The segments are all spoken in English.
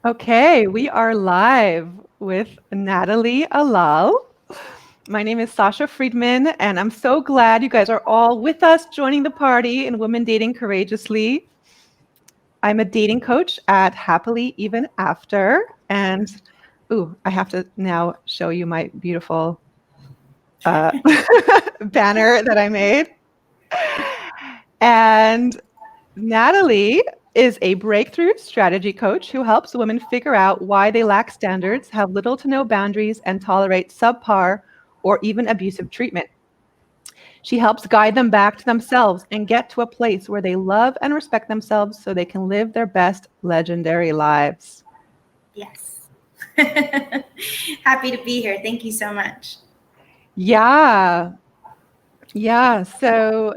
Okay, we are live with Natalie Alal. My name is Sasha Friedman, and I'm so glad you guys are all with us joining the party in Women Dating Courageously. I'm a dating coach at Happily Even After, and I have to now show you my beautiful banner that I made. And Natalie is a breakthrough strategy coach who helps women figure out why they lack standards, have little to no boundaries, and tolerate subpar or even abusive treatment. She helps guide them back to themselves and get to a place where they love and respect themselves so they can live their best legendary lives. Yes. Happy to be here. Thank you so much. Yeah. So,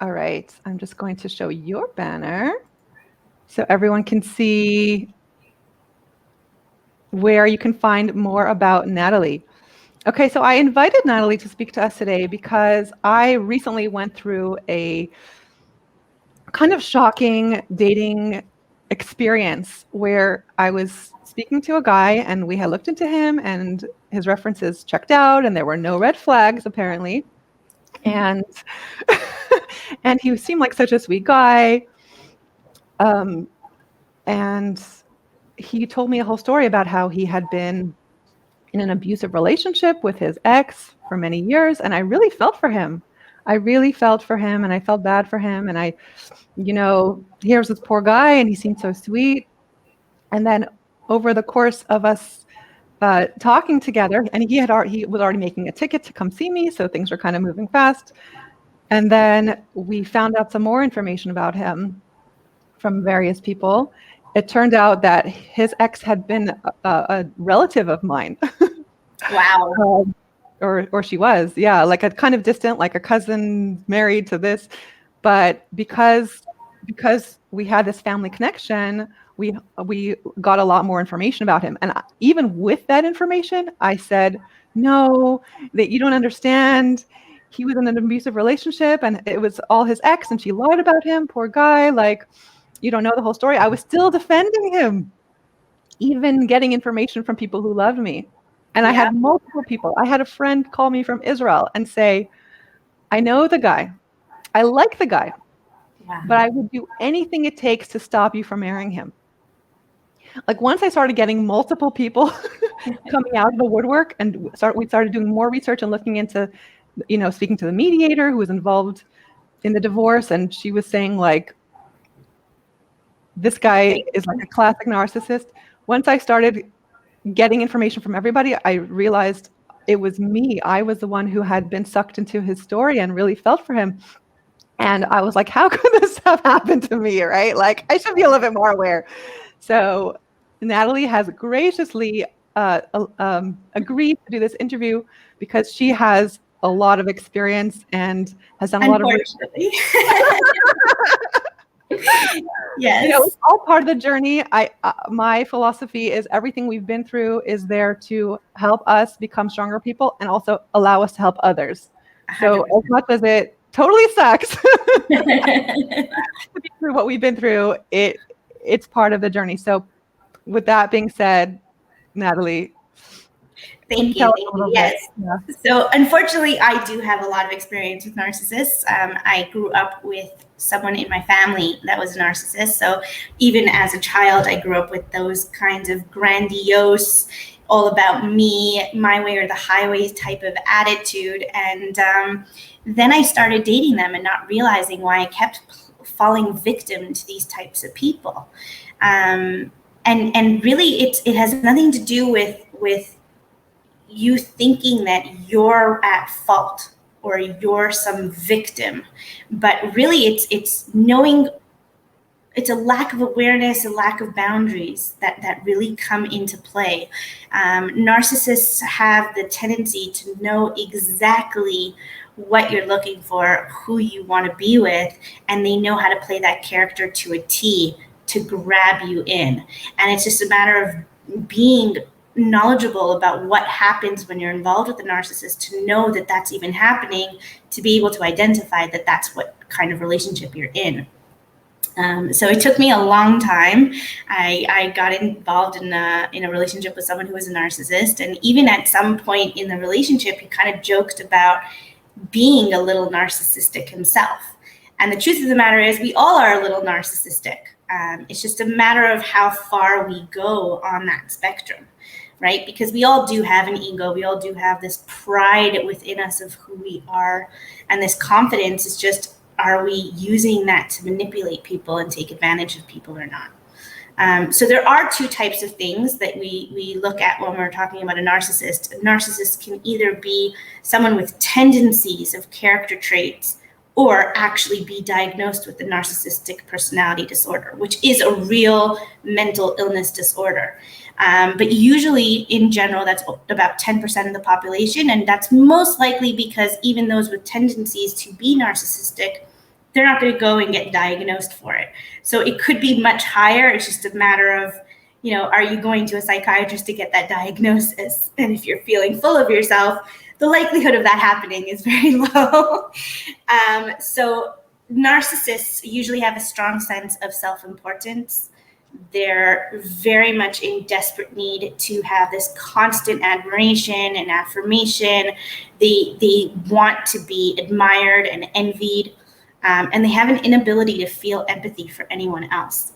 all right. I'm just going to show your banner so everyone can see where you can find more about Natalie. Okay, so I invited Natalie to speak to us today because I recently went through a kind of shocking dating experience where I was speaking to a guy and we had looked into him and his references checked out and there were no red flags apparently. And and he seemed like such a sweet guy. And he told me a whole story about how he had been in an abusive relationship with his ex for many years. And I really felt for him. And I felt bad for him. And here's this poor guy and he seemed so sweet. And then over the course of us talking together, and he was already making a ticket to come see me. So things were kind of moving fast. And then we found out some more information about him from various people. It turned out that his ex had been a relative of mine. Wow. Or she was, yeah, like a kind of distant, like a cousin married to this. But because we had this family connection, we got a lot more information about him. And even with that information, I said, no, that you don't understand. He was in an abusive relationship and it was all his ex and she lied about him. Poor guy. Like, you don't know the whole story. I was still defending him, even getting information from people who loved me. And I had multiple people. I had a friend call me from Israel and say, I know the guy. I like the guy, but I would do anything it takes to stop you from marrying him. Like once I started getting multiple people coming out of the woodwork and we started doing more research and looking into, speaking to the mediator who was involved in the divorce. And she was saying like, this guy is like a classic narcissist. Once I started getting information from everybody, I realized it was me. I was the one who had been sucked into his story and really felt for him. And I was like, how could this have happened to me, right? Like, I should be a little bit more aware. So Natalie has graciously agreed to do this interview because she has a lot of experience and has done a lot of research. Yes. It's all part of the journey. My philosophy is everything we've been through is there to help us become stronger people and also allow us to help others. 100%. So as much as it totally sucks to be through what we've been through, it's part of the journey. So with that being said, Natalie, Thank you. Yes. Yeah. So unfortunately, I do have a lot of experience with narcissists. I grew up with someone in my family that was a narcissist. So even as a child, I grew up with those kinds of grandiose, all about me, my way or the highway type of attitude. And then I started dating them and not realizing why I kept falling victim to these types of people. And really, it has nothing to do with you thinking that you're at fault or you're some victim, but really it's knowing it's a lack of awareness, a lack of boundaries that really come into play. Narcissists have the tendency to know exactly what you're looking for, who you want to be with, and they know how to play that character to a T to grab you in. And it's just a matter of being knowledgeable about what happens when you're involved with a narcissist to know that that's even happening, to be able to identify that that's what kind of relationship you're in. So it took me a long time. I got involved in a relationship with someone who was a narcissist. And even at some point in the relationship, he kind of joked about being a little narcissistic himself. And the truth of the matter is we all are a little narcissistic. It's just a matter of how far we go on that spectrum, right? Because we all do have an ego. We all do have this pride within us of who we are. And this confidence is just, are we using that to manipulate people and take advantage of people or not? So there are two types of things that we look at when we're talking about a narcissist. A narcissist can either be someone with tendencies of character traits or actually be diagnosed with the narcissistic personality disorder, which is a real mental illness disorder. But usually, in general, that's about 10% of the population, and that's most likely because even those with tendencies to be narcissistic, they're not going to go and get diagnosed for it. So it could be much higher. It's just a matter of, are you going to a psychiatrist to get that diagnosis? And if you're feeling full of yourself, the likelihood of that happening is very low. So narcissists usually have a strong sense of self-importance. They're very much in desperate need to have this constant admiration and affirmation. They want to be admired and envied. And they have an inability to feel empathy for anyone else.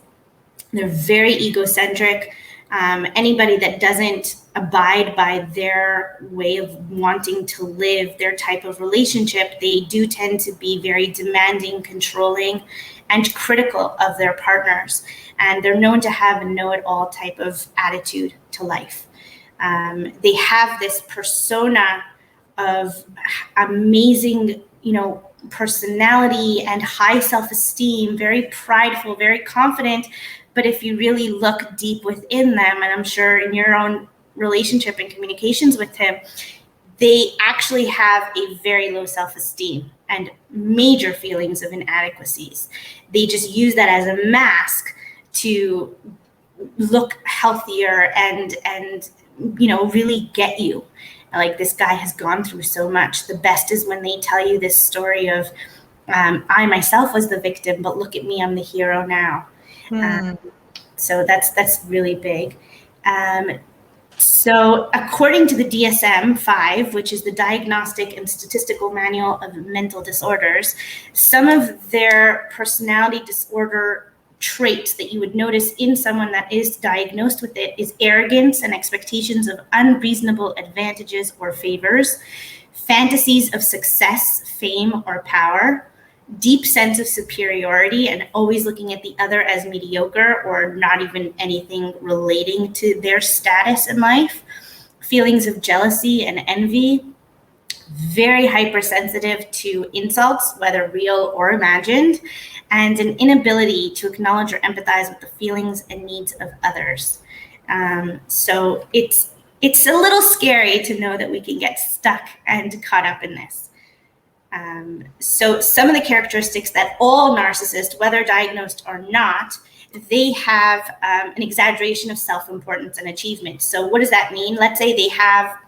They're very egocentric. Anybody that doesn't abide by their way of wanting to live, their type of relationship, they do tend to be very demanding, controlling, and critical of their partners. And they're known to have a know-it-all type of attitude to life. They have this persona of amazing, personality and high self-esteem, very prideful, very confident. But if you really look deep within them, and I'm sure in your own relationship and communications with him, they actually have a very low self-esteem and major feelings of inadequacies. They just use that as a mask to look healthier and really get you. Like, this guy has gone through so much. The best is when they tell you this story of, I myself was the victim, but look at me, I'm the hero now. So that's really big. So according to the DSM-5, which is the Diagnostic and Statistical Manual of Mental Disorders, some of their personality disorder traits that you would notice in someone that is diagnosed with it is arrogance and expectations of unreasonable advantages or favors, fantasies of success, fame, or power, deep sense of superiority and always looking at the other as mediocre or not even anything relating to their status in life, feelings of jealousy and envy, very hypersensitive to insults, whether real or imagined, and an inability to acknowledge or empathize with the feelings and needs of others. So it's a little scary to know that we can get stuck and caught up in this. So some of the characteristics that all narcissists, whether diagnosed or not, they have an exaggeration of self-importance and achievement. So what does that mean? Let's say they have,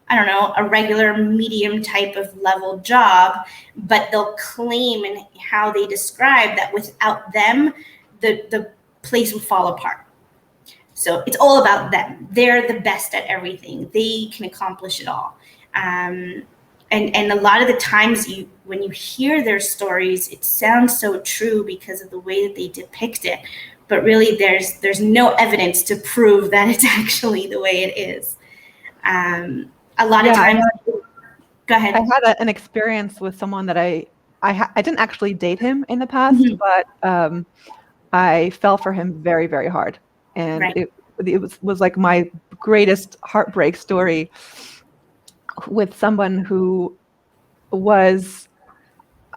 a regular medium type of level job, but they'll claim in how they describe that without them, the place would fall apart. So it's all about them. They're the best at everything. They can accomplish it all. And a lot of the times when you hear their stories, it sounds so true because of the way that they depict it. But really, there's no evidence to prove that it's actually the way it is. A lot of times, go ahead. I had an experience with someone that I didn't actually date him in the past, but I fell for him very, very hard. And right. it was like my greatest heartbreak story with someone who was,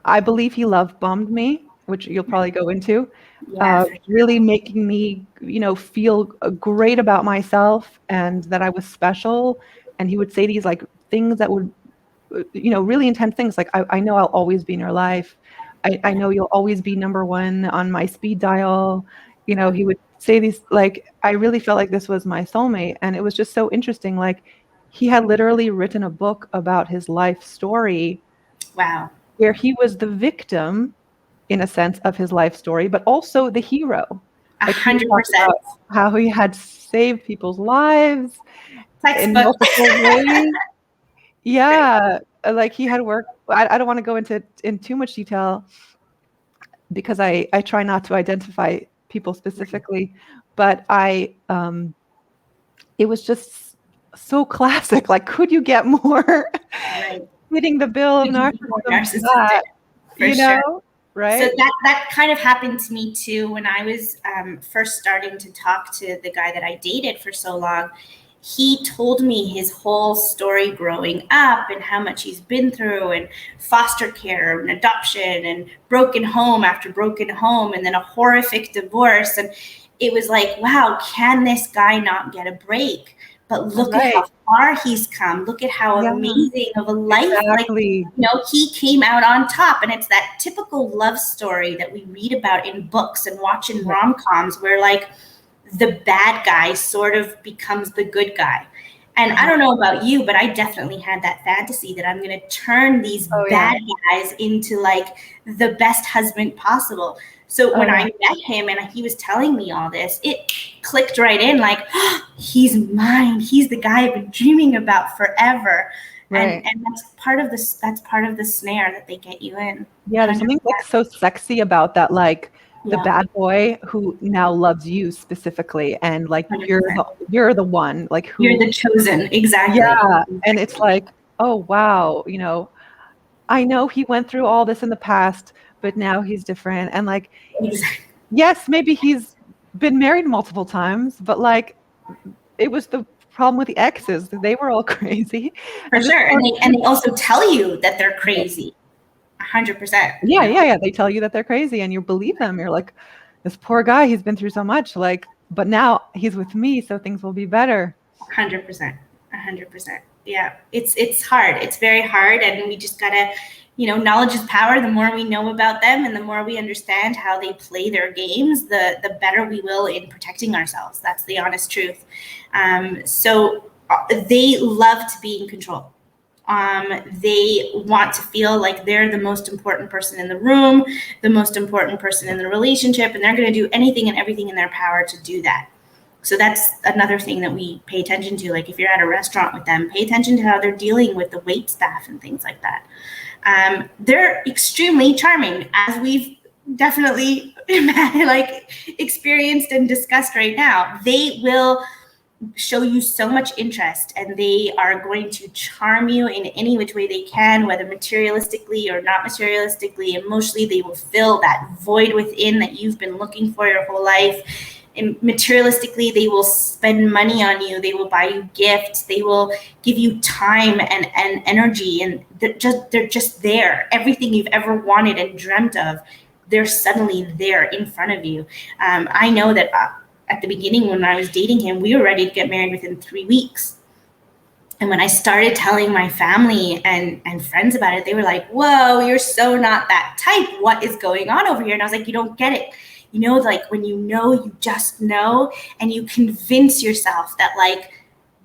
I believe he love bombed me, which you'll probably go into, really making me, feel great about myself and that I was special. And he would say these like things that would, really intense things. Like, I know I'll always be in your life. I know you'll always be number one on my speed dial. He would say these, like, I really felt like this was my soulmate. And it was just so interesting. Like, he had literally written a book about his life story. Wow. Where he was the victim in a sense, of his life story, but also the hero. Like he talked 100%. about how he had saved people's lives in Textbook. multiple ways. Yeah, like he had worked. I don't want to go into in too much detail because I try not to identify people specifically, but it was just so classic. Like, could you get more Right. fitting the bill of More narcissism? narcissistic, for You sure. know, right? So that kind of happened to me too when I was first starting to talk to the guy that I dated for so long. He told me his whole story growing up and how much he's been through, and foster care and adoption and broken home after broken home, and then a horrific divorce. And it was like, wow, can this guy not get a break? But look at how far he's come. Look at how amazing of a life. Exactly. Like, he came out on top. And it's that typical love story that we read about in books and watch in rom-coms where like the bad guy sort of becomes the good guy. And I don't know about you, but I definitely had that fantasy that I'm going to turn these bad guys into like the best husband possible. So when I met him and he was telling me all this, it clicked right in like, oh, he's mine. He's the guy I've been dreaming about forever. Right. And that's part of the snare that they get you in. Yeah, there's something like so sexy about that, like the bad boy who now loves you specifically, and like 100%. you're the one, like who you're the chosen. Exactly. Yeah. And it's like, oh wow, I know he went through all this in the past, but now he's different. And like, yes, maybe he's been married multiple times, but like it was the problem with the exes. They were all crazy. For sure. And they also tell you that they're crazy. 100%. Yeah. They tell you that they're crazy and you believe them. You're like, this poor guy, he's been through so much, like, but now he's with me, so things will be better. 100%. 100%. Yeah. It's hard. It's very hard. And we just gotta, knowledge is power. The more we know about them and the more we understand how they play their games, the better we will in protecting ourselves. That's the honest truth. So they love to be in control. They want to feel like they're the most important person in the room, the most important person in the relationship, and they're going to do anything and everything in their power to do that. So that's another thing that we pay attention to. Like if you're at a restaurant with them, pay attention to how they're dealing with the wait staff and things like that. They're extremely charming, as we've definitely experienced and discussed right now. They will show you so much interest, and they are going to charm you in any which way they can, whether materialistically or not materialistically. Emotionally, they will fill that void within that you've been looking for your whole life. And materialistically, they will spend money on you. They will buy you gifts. They will give you time and energy, and they're just there. Everything you've ever wanted and dreamt of, they're suddenly there in front of you. I know that at the beginning when I was dating him, we were ready to get married within 3 weeks. And when I started telling my family and friends about it, they were like, whoa, you're so not that type. What is going on over here? And I was like, you don't get it. Like when you just know, and you convince yourself that like,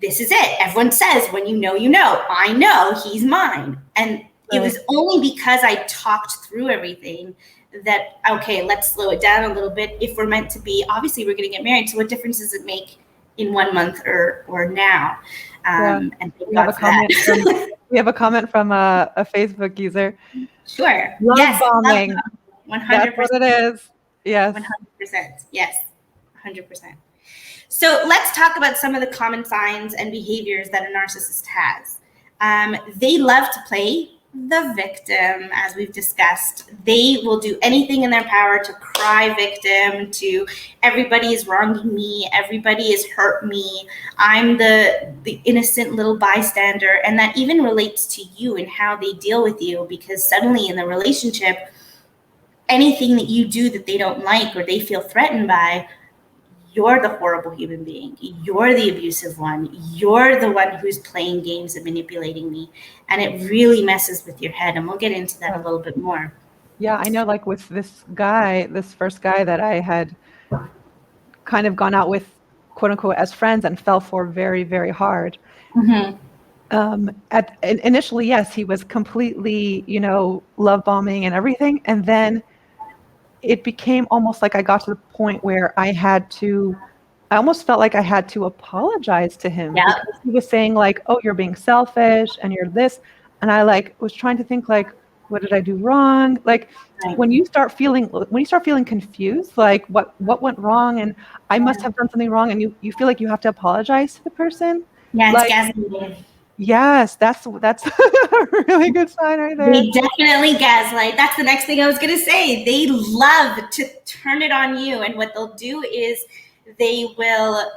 this is it. Everyone says, when you know, I know he's mine. And it was only because I talked through everything that, okay, let's slow it down a little bit. If we're meant to be, obviously we're going to get married. So what difference does it make in 1 month or now? And we have a comment from a Facebook user. Sure. Love bombing. 100%. That's what it is. Yes. 100%. Yes. 100%. So let's talk about some of the common signs and behaviors that a narcissist has. They love to play the victim, as we've discussed. They will do anything in their power to cry victim, to everybody is wronging me, everybody has hurt me, I'm the innocent little bystander. And that even relates to you and how they deal with you, because suddenly in the relationship, anything that you do that they don't like or they feel threatened by, you're the horrible human being. You're the abusive one. You're the one who's playing games and manipulating me. And it really messes with your head. And we'll get into that a little bit more. Yeah, I know, like with this first guy that I had kind of gone out with, quote unquote, as friends and fell for very, very hard. Mm-hmm. Initially, yes, he was completely, love bombing and everything. And then it became almost like I got to the point where I almost felt like I had to apologize to him because he was saying like, oh, you're being selfish and you're this. And I like was trying to think like, what did I do wrong? Like when you start feeling confused, like what went wrong and I must have done something wrong, and you feel like you have to apologize to the person. Yeah, it's like, gaslighting. Yes, that's a really good sign right there. They definitely gaslight. That's the next thing I was going to say. They love to turn it on you. And what they'll do is they will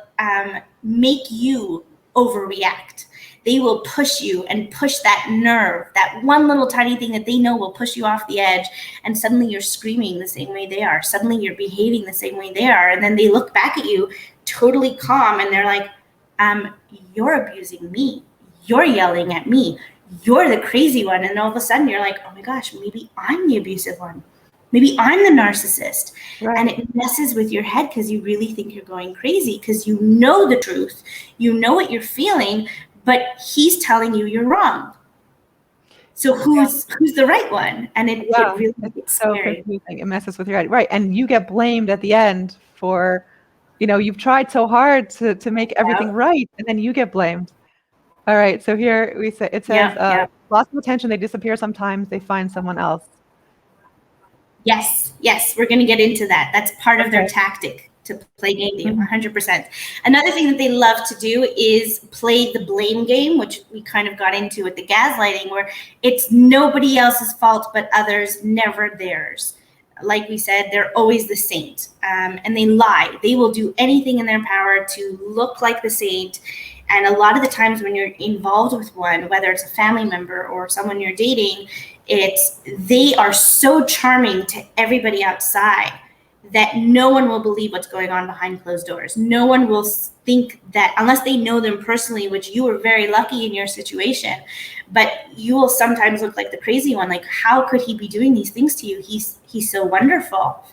make you overreact. They will push you and push that nerve, that one little tiny thing that they know will push you off the edge. And suddenly you're screaming the same way they are. Suddenly you're behaving the same way they are. And then they look back at you totally calm and they're like, you're abusing me. You're yelling at me. You're the crazy one. And all of a sudden you're like, oh my gosh, maybe I'm the abusive one. Maybe I'm the narcissist. Right. And it messes with your head because you really think you're going crazy because you know the truth. You know what you're feeling, but he's telling you you're wrong. So who's the right one? And it really it's so confusing. It messes with your head. Right. And you get blamed at the end for, you've tried so hard to make everything right, and then you get blamed. All right, so here it says, loss of attention, they disappear sometimes, they find someone else. Yes, we're going to get into that. That's part of their tactic to play game, 100%. Another thing that they love to do is play the blame game, which we kind of got into with the gaslighting, where it's nobody else's fault but others, never theirs. Like we said, they're always the saint, and they lie. They will do anything in their power to look like the saint. And a lot of the times when you're involved with one, whether it's a family member or someone you're dating, they are so charming to everybody outside that no one will believe what's going on behind closed doors. No one will think that, unless they know them personally, which you were very lucky in your situation, but you will sometimes look like the crazy one. Like, how could he be doing these things to you? He's so wonderful.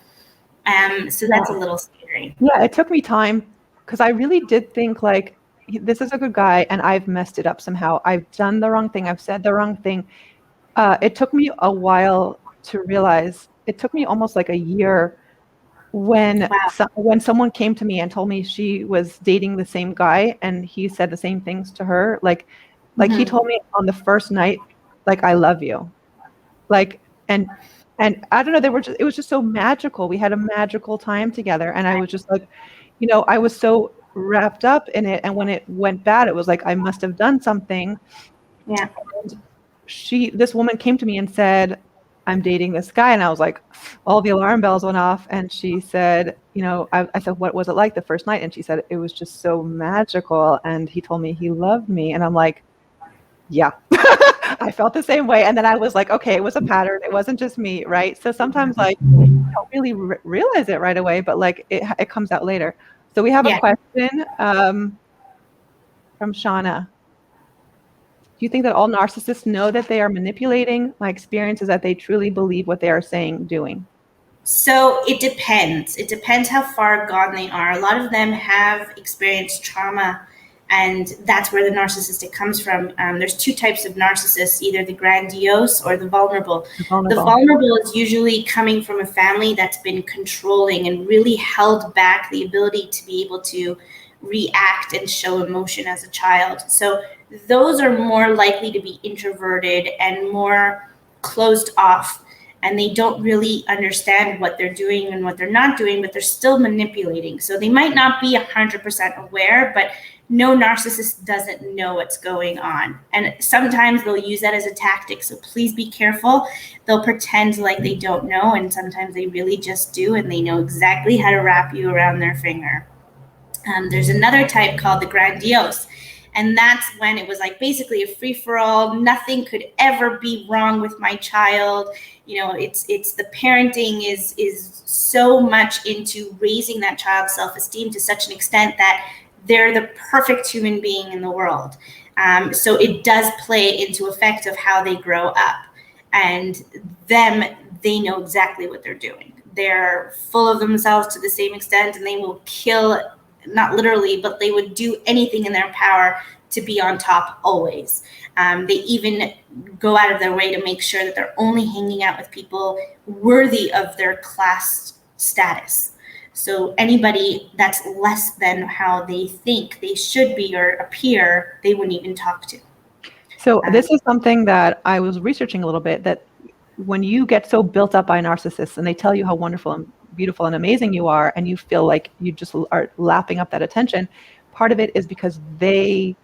So that's a little scary. Yeah, it took me time because I really did think like, this is a good guy and I've messed it up somehow. I've done the wrong thing. I've said the wrong thing. It took me a while to realize. It took me almost like a year when someone came to me and told me she was dating the same guy and he said the same things to her. Like he told me on the first night, like, I love you. Like, and I don't know, it was just so magical. We had a magical time together. And I was just like, I was so wrapped up in it, and when it went bad, it was like I must have done something. Yeah. And this woman came to me and said, I'm dating this guy, and I was like, all the alarm bells went off. And she said, I said, what was it like the first night? And she said, it was just so magical, and he told me he loved me. And I'm like, yeah. I felt the same way. And then I was like, okay, it was a pattern. It wasn't just me, right? So sometimes like you don't really realize it right away, but like it comes out later. So we have a question from Shauna. Do you think that all narcissists know that they are manipulating? My experience is that they truly believe what they are saying, doing. So it depends. It depends how far gone they are. A lot of them have experienced trauma, and that's where the narcissistic comes from. There's two types of narcissists, either the grandiose or the vulnerable. The vulnerable is usually coming from a family that's been controlling and really held back the ability to be able to react and show emotion as a child. So those are more likely to be introverted and more closed off, and they don't really understand what they're doing and what they're not doing, but they're still manipulating. So they might not be 100% aware, but no narcissist doesn't know what's going on. And sometimes they'll use that as a tactic. So please be careful. They'll pretend like they don't know, and sometimes they really just do, and they know exactly how to wrap you around their finger. There's another type called the grandiose. And that's when it was like basically a free-for-all. Nothing could ever be wrong with my child. It's the parenting is so much into raising that child's self-esteem to such an extent that they're the perfect human being in the world. So it does play into effect of how they grow up. And they know exactly what they're doing. They're full of themselves to the same extent, and they will kill not literally, but they would do anything in their power to be on top always. They even go out of their way to make sure that they're only hanging out with people worthy of their class status. So anybody that's less than how they think they should be or appear, they wouldn't even talk to. So this is something that I was researching a little bit, that when you get so built up by narcissists and they tell you how wonderful and beautiful and amazing you are, and you feel like you just are lapping up that attention, part of it is because they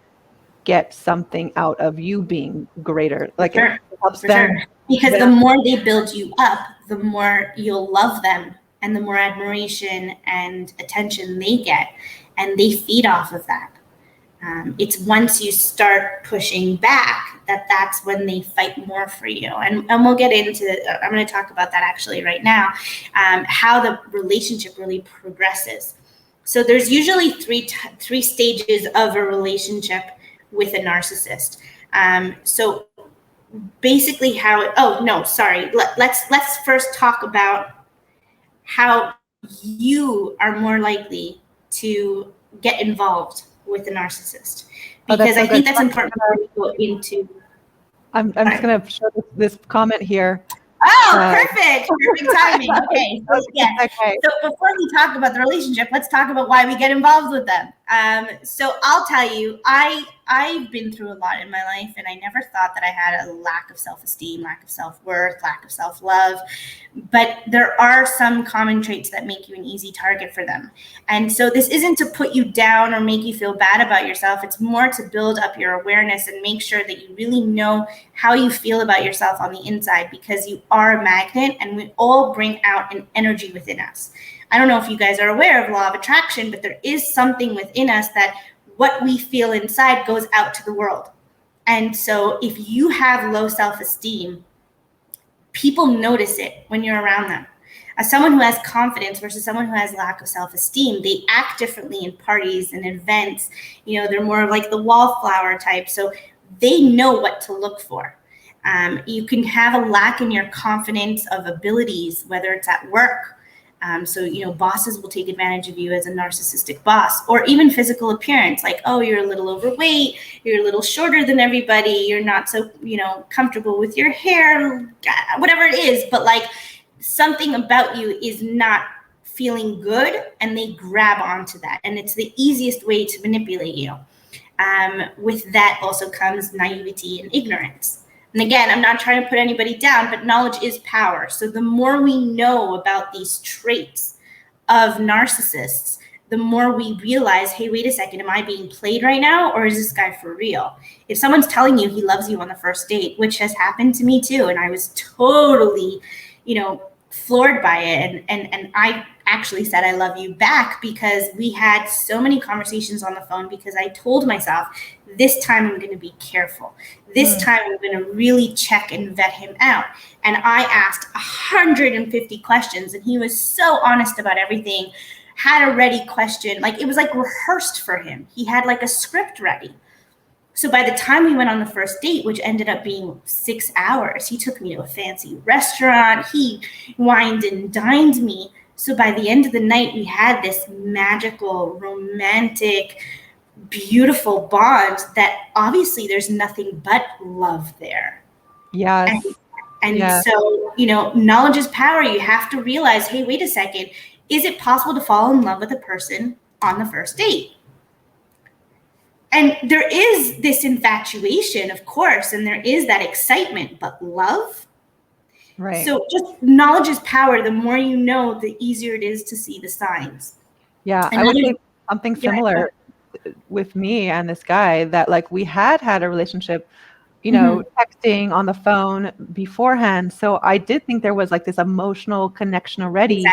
get something out of you being greater. Like Sure. it helps them. Sure. Because the more they build you up, the more you'll love them and the more admiration and attention they get. And they feed off of that. It's once you start pushing back that's when they fight more for you. And we'll get into, I'm going to talk about that actually right now, how the relationship really progresses. So there's usually three stages of a relationship with a narcissist. So basically let's first talk about how you are more likely to get involved with a narcissist, because I think that's important to go into. I'm just going to show this comment here. Oh, perfect timing. Okay, so yes. Okay. So before we talk about the relationship, let's talk about why we get involved with them. So I'll tell you, I've been through a lot in my life, and I never thought that I had a lack of self-esteem, lack of self-worth, lack of self-love. But there are some common traits that make you an easy target for them. And so this isn't to put you down or make you feel bad about yourself. It's more to build up your awareness and make sure that you really know how you feel about yourself on the inside, because you are a magnet and we all bring out an energy within us. I don't know if you guys are aware of law of attraction, but there is something within us that what we feel inside goes out to the world. And so if you have low self-esteem, people notice it when you're around them. As someone who has confidence versus someone who has lack of self-esteem, they act differently in parties and events. They're more like the wallflower type. So they know what to look for. You can have a lack in your confidence of abilities, whether it's at work. So bosses will take advantage of you as a narcissistic boss, or even physical appearance, like, oh, you're a little overweight, you're a little shorter than everybody, you're not so, comfortable with your hair, whatever it is, but like something about you is not feeling good, and they grab onto that. And it's the easiest way to manipulate you. With that also comes naivety and ignorance. And again, I'm not trying to put anybody down, but knowledge is power. So the more we know about these traits of narcissists, the more we realize, hey, wait a second, am I being played right now, or is this guy for real? If someone's telling you he loves you on the first date, which has happened to me too, and I was totally, floored by it, and I actually said I love you back, because we had so many conversations on the phone, because I told myself, this time I'm going to be careful. This time I'm going to really check and vet him out. And I asked 150 questions, and he was so honest about everything, had a ready question. Like, it was like rehearsed for him. He had like a script ready. So by the time we went on the first date, which ended up being 6 hours, he took me to a fancy restaurant. He wined and dined me. So by the end of the night, we had this magical, romantic, beautiful bond that obviously there's nothing but love there. Yes. And so, knowledge is power. You have to realize, hey, wait a second. Is it possible to fall in love with a person on the first date? And there is this infatuation, of course, and there is that excitement, but love? Right. So just knowledge is power. The more you know, the easier it is to see the signs. Yeah, I would say something similar with me and this guy, that like we had a relationship, texting on the phone beforehand. So I did think there was like this emotional connection already,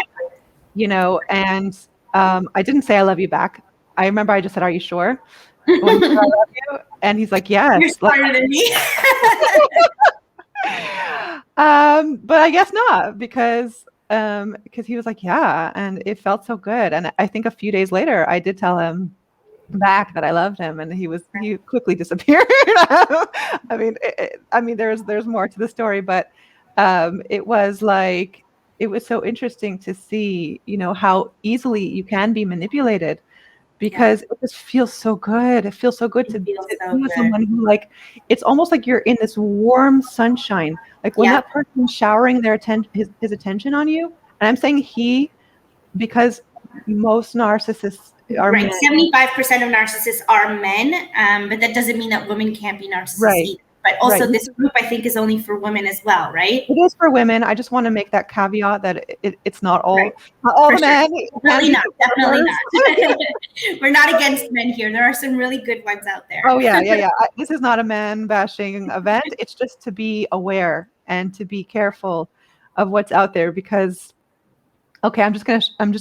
and I didn't say I love you back. I remember I just said, are you sure? When I love you? And he's like, yes. You're smarter than me. But I guess not, because he was like, yeah, and it felt so good. And I think a few days later, I did tell him back that I loved him, and he quickly disappeared. I mean, there's more to the story, but it was so interesting to see, how easily you can be manipulated. because it just feels so good. It feels so good to be with someone who, like, it's almost like you're in this warm sunshine. Like when that person's showering their his attention on you, and I'm saying he, because most narcissists are right. men. 75% of narcissists are men, but that doesn't mean that women can't be narcissists either. But also this group, I think, is only for women as well, right? It is for women. I just want to make that caveat that it's not all, not all the men. Really not. Definitely not. We're not against men here. There are some really good ones out there. Oh, yeah. This is not a man bashing event. It's just to be aware and to be careful of what's out there because, okay, I'm just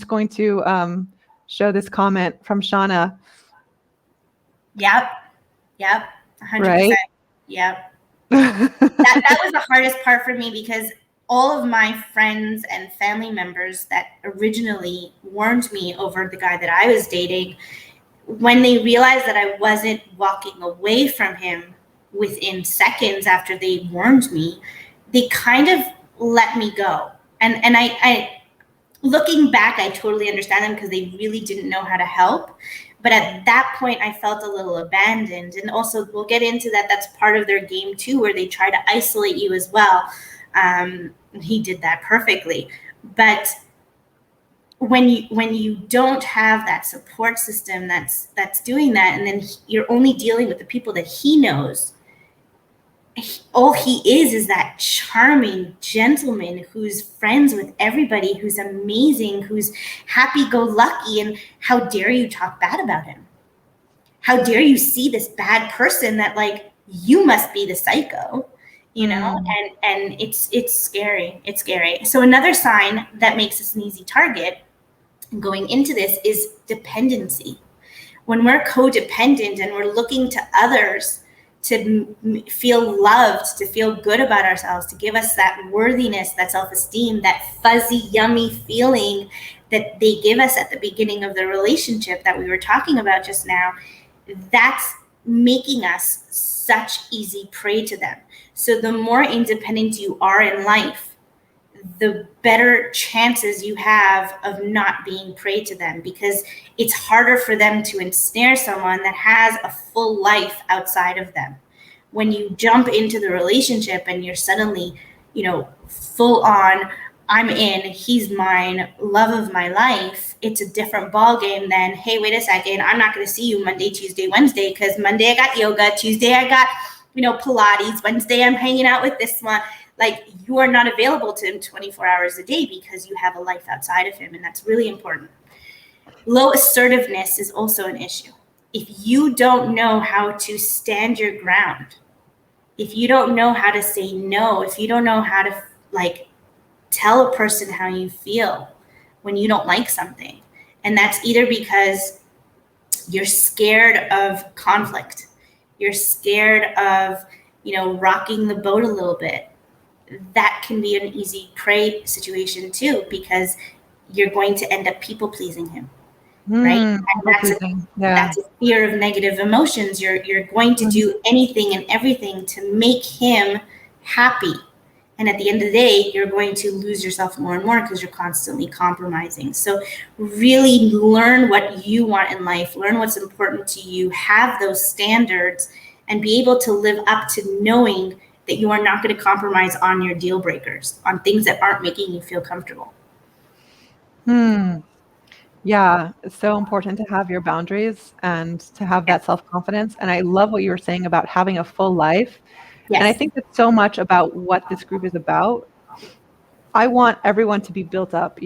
going to show this comment from Shauna. Yep. 100%. Right? Yep. that was the hardest part for me because all of my friends and family members that originally warned me over the guy that I was dating, when they realized that I wasn't walking away from him within seconds after they warned me, they kind of let me go. And I looking back, I totally understand them because they really didn't know how to help. But at that point, I felt a little abandoned. And also, we'll get into that. That's part of their game, too, where they try to isolate you as well. He did that perfectly. But when you don't have that support system that's doing that, and then you're only dealing with the people that he knows, all he is that charming gentleman who's friends with everybody, who's amazing, who's happy-go-lucky, and how dare you talk bad about him? How dare you see this bad person that, like, you must be the psycho, you know? And it's scary. It's scary. So another sign that makes us an easy target going into this is dependency. When we're codependent and we're looking to others to feel loved, to feel good about ourselves, to give us that worthiness, that self-esteem, that fuzzy, yummy feeling that they give us at the beginning of the relationship that we were talking about just now, that's making us such easy prey to them. So the more independent you are in life, the better chances you have of not being prey to them, because it's harder for them to ensnare someone that has a full life outside of them. When you jump into the relationship and you're suddenly, full on, I'm in, he's mine, love of my life, it's a different ball game than, hey, wait a second, I'm not going to see you Monday, Tuesday, Wednesday, because Monday I got yoga, Tuesday I got, Pilates, Wednesday I'm hanging out with this one. Like, you are not available to him 24 hours a day because you have a life outside of him, and that's really important. Low assertiveness is also an issue. If you don't know how to stand your ground, if you don't know how to say no, if you don't know how to, tell a person how you feel when you don't like something, and that's either because you're scared of conflict, you're scared of, rocking the boat a little bit, that can be an easy prey situation too, because you're going to end up people pleasing him, right? And that's a fear of negative emotions. You're going to do anything and everything to make him happy. And at the end of the day, you're going to lose yourself more and more because you're constantly compromising. So really learn what you want in life, learn what's important to you, have those standards, and be able to live up to knowing that you are not going to compromise on your deal breakers, on things that aren't making you feel comfortable. Yeah, it's so important to have your boundaries and to have that self-confidence. And I love what you were saying about having a full life. Yes. And I think that's so much about what this group is about. I want everyone to be built up.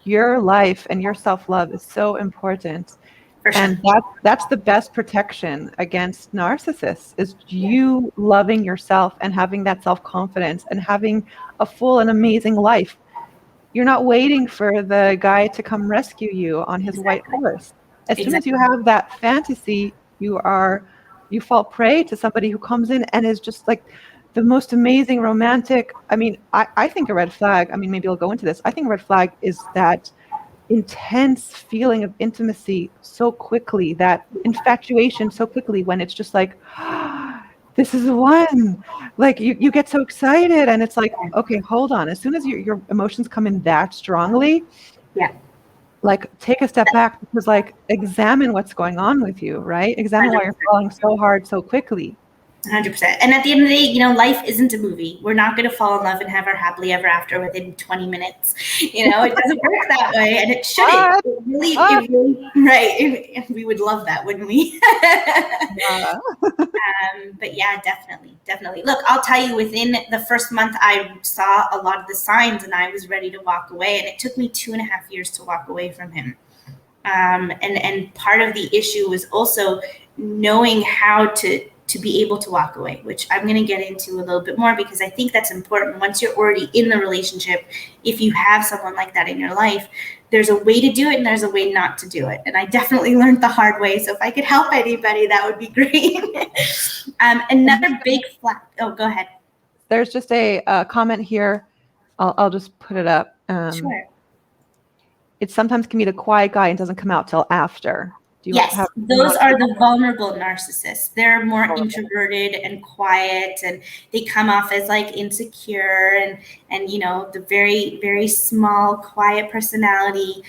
Your life and your self-love is so important. For sure. And that's the best protection against narcissists, is you loving yourself and having that self-confidence and having a full and amazing life. You're not waiting for the guy to come rescue you on his white horse. As soon as you have that fantasy, you fall prey to somebody who comes in and is just like the most amazing romantic. I mean, I think a red flag, maybe I'll go into this. I think a red flag is that intense feeling of intimacy so quickly, that infatuation so quickly, when it's just like, this is the one. Like, you get so excited, and it's like, okay, hold on. As soon as your emotions come in that strongly, like take a step back, because like examine what's going on with you, right? Examine why you're 100%. falling so hard so quickly. 100%. And at the end of the day, you know, life isn't a movie. We're not going to fall in love and have our happily ever after within 20 minutes. You know, it doesn't work that way, and it shouldn't. It really, right. We would love that, wouldn't we? Yeah. But yeah, definitely. Look, I'll tell you, within the first month, I saw a lot of the signs and I was ready to walk away. And it took me 2.5 years to walk away from him. And part of the issue was also knowing how to be able to walk away, which I'm going to get into a little bit more, because I think that's important. Once you're already in the relationship, if you have someone like that in your life, there's a way to do it and there's a way not to do it. And I definitely learned the hard way. So if I could help anybody, that would be great. Another big flag. Oh, go ahead. There's just a comment here. I'll just put it up. Sure. It sometimes can be the quiet guy and doesn't come out till after. Yes, those are the vulnerable narcissists. They're more introverted and quiet, and they come off as like insecure and you know, the very, very small, quiet personality.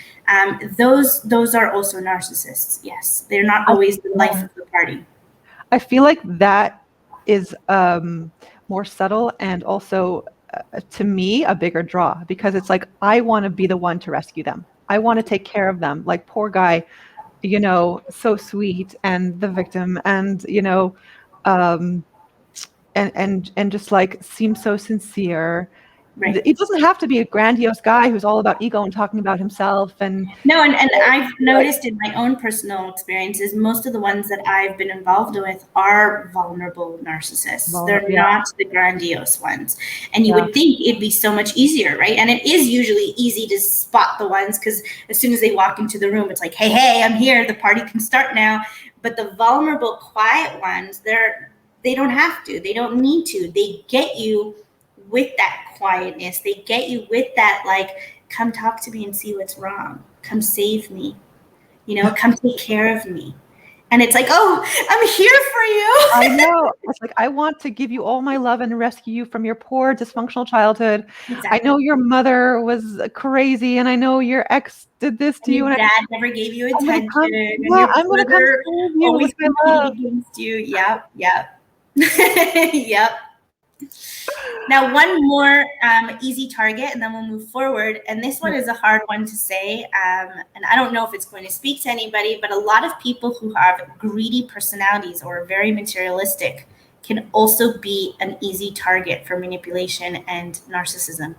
Those are also narcissists. Yes, they're not always the life of the party. I feel like that is more subtle, and also to me a bigger draw, because it's like I want to be the one to rescue them. I want to take care of them. Like, poor guy, you know, so sweet, and the victim, and you know, and just like seems so sincere. Right. It doesn't have to be a grandiose guy who's all about ego and talking about himself. And no, and I've noticed in my own personal experiences, most of the ones that I've been involved with are vulnerable narcissists. They're not the grandiose ones. And you would think it'd be so much easier, right? And it is usually easy to spot the ones, because as soon as they walk into the room, it's like, hey, I'm here. The party can start now. But the vulnerable, quiet ones, they don't have to. They don't need to. They get you with that quietness. They get you with that, like, come talk to me and see what's wrong. Come save me. You know, come take care of me. And it's like, oh, I'm here for you. I know. It's like, I want to give you all my love and rescue you from your poor dysfunctional childhood. Exactly. I know your mother was crazy, and I know your ex did this to you. Your and dad never gave you attention. I'm going to come save you always with my love. Against you. Yep. Yep. Now, one more easy target, and then we'll move forward. And this one is a hard one to say. And I don't know if it's going to speak to anybody, but a lot of people who have greedy personalities or are very materialistic can also be an easy target for manipulation and narcissism,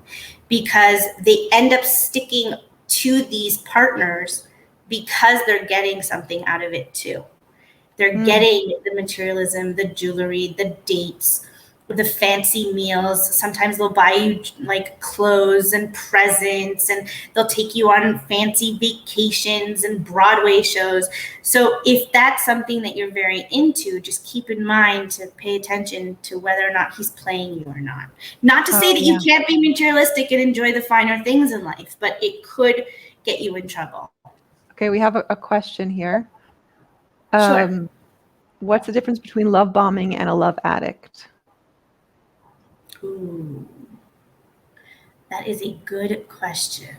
because they end up sticking to these partners because they're getting something out of it too. They're getting the materialism, the jewelry, the dates, the fancy meals. Sometimes they'll buy you like clothes and presents, and they'll take you on fancy vacations and Broadway shows. So if that's something that you're very into, just keep in mind to pay attention to whether or not he's playing you or not. Not to say that you can't be materialistic and enjoy the finer things in life, but it could get you in trouble. Okay, we have a question here. Sure. What's the difference between love bombing and a love addict? Ooh, that is a good question.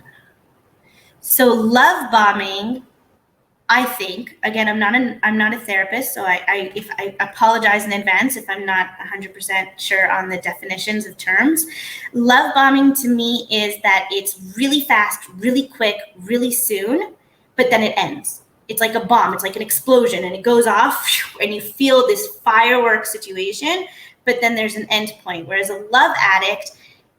So love bombing, I think, again, I'm not a therapist, so I apologize in advance if I'm not 100% sure on the definitions of terms. Love bombing to me is that it's really fast, really quick, really soon, but then it ends. It's like a bomb. It's like an explosion, and it goes off, and you feel this fireworks situation, but then there's an end point. Whereas a love addict,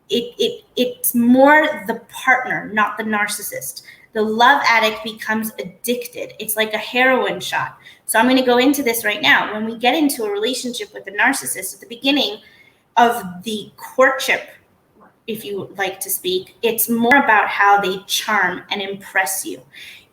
it's more the partner, not the narcissist. The love addict becomes addicted. It's like a heroin shot. So I'm going to go into this right now. When we get into a relationship with a narcissist, at the beginning of the courtship, if you like to speak, it's more about how they charm and impress you.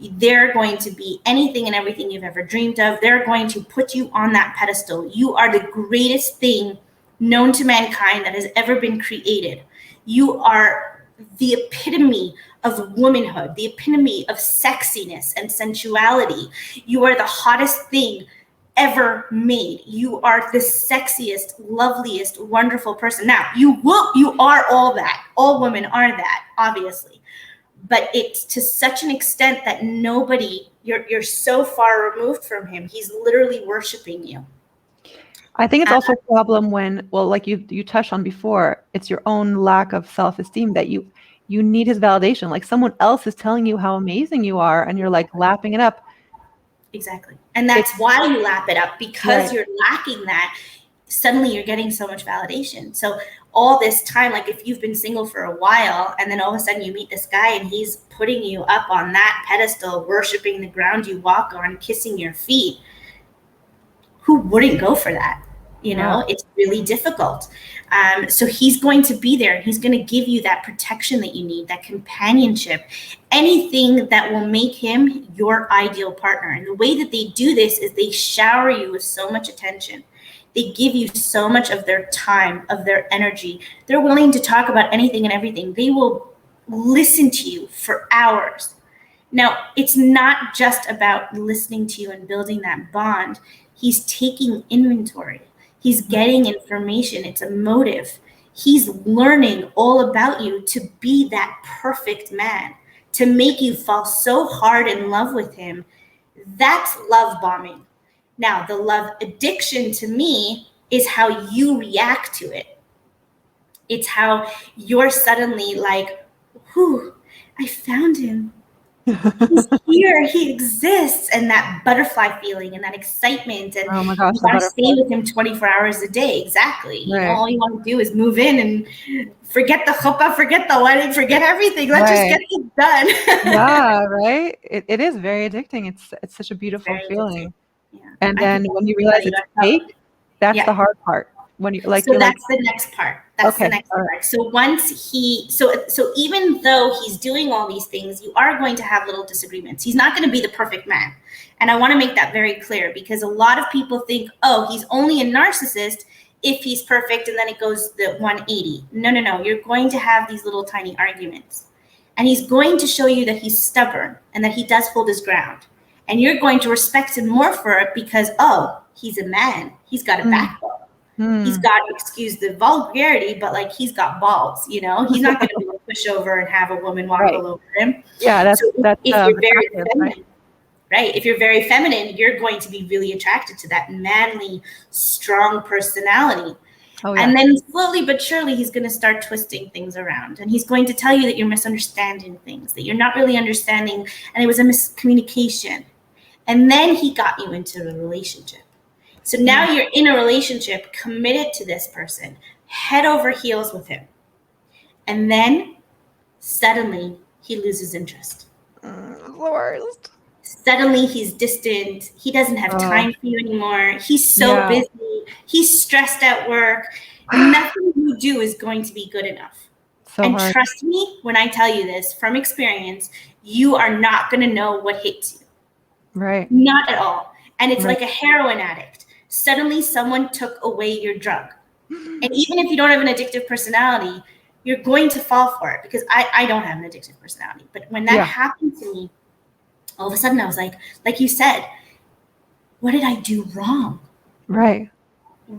They're going to be anything and everything you've ever dreamed of. They're going to put you on that pedestal. You are the greatest thing known to mankind that has ever been created. You are the epitome of womanhood, the epitome of sexiness and sensuality. You are the hottest thing ever made. You are the sexiest, loveliest, wonderful person. Now, you are all that. All women are that, obviously. but it's to such an extent that you're so far removed from him. He's literally worshiping you. I think it's also a problem when, well, like you touched on before, it's your own lack of self-esteem that you need his validation. Like someone else is telling you how amazing you are, and you're like lapping it up. Exactly. And that's why you lap it up, because Right. you're lacking that. Suddenly you're getting so much validation. So all this time, like if you've been single for a while and then all of a sudden you meet this guy and he's putting you up on that pedestal, worshiping the ground you walk on, kissing your feet, who wouldn't go for that? You know, it's really difficult. So he's going to be there. He's going to give you that protection that you need, that companionship, anything that will make him your ideal partner. And the way that they do this is they shower you with so much attention. They give you so much of their time, of their energy. They're willing to talk about anything and everything. They will listen to you for hours. Now, it's not just about listening to you and building that bond. He's taking inventory. He's getting information. It's a motive. He's learning all about you to be that perfect man, to make you fall so hard in love with him. That's love bombing. Now, the love addiction to me is how you react to it. It's how you're suddenly like, whew, I found him. He's here, he exists, and that butterfly feeling and that excitement, and oh my gosh, you want to stay with him 24 hours a day. Exactly. You know, all you want to do is move in and forget the chuppah, forget the wedding, forget everything. Let's just get this done. Yeah, right. It is very addicting. It's such a beautiful feeling. Yeah. And then when you realize it's fake, that's the hard part. When you like, so that's the next part. That's the next part. So once so even though he's doing all these things, you are going to have little disagreements. He's not going to be the perfect man. And I want to make that very clear, because a lot of people think, oh, he's only a narcissist if he's perfect, and then it goes the 180. No. You're going to have these little tiny arguments. And he's going to show you that he's stubborn and that he does hold his ground. And you're going to respect him more for it because, oh, he's a man. He's got a backbone. He's got, excuse the vulgarity, but like he's got balls, you know? He's not going to be a pushover and have a woman walk all over him. Yeah, that's if you're very feminine, right? If you're very feminine, you're going to be really attracted to that manly, strong personality. Oh, yeah. And then slowly but surely, he's going to start twisting things around. And he's going to tell you that you're misunderstanding things, that you're not really understanding, and it was a miscommunication. And then he got you into a relationship. So now you're in a relationship, committed to this person, head over heels with him. And then suddenly he loses interest. The worst. Suddenly he's distant. He doesn't have time for you anymore. He's so busy. He's stressed at work. Nothing you do is going to be good enough. And trust me when I tell you this from experience, you are not going to know what hits you. Right. Not at all. And it's like a heroin addict. Suddenly someone took away your drug. And even if you don't have an addictive personality, you're going to fall for it, because I don't have an addictive personality. But when that happened to me, all of a sudden I was like you said, what did I do wrong? Right.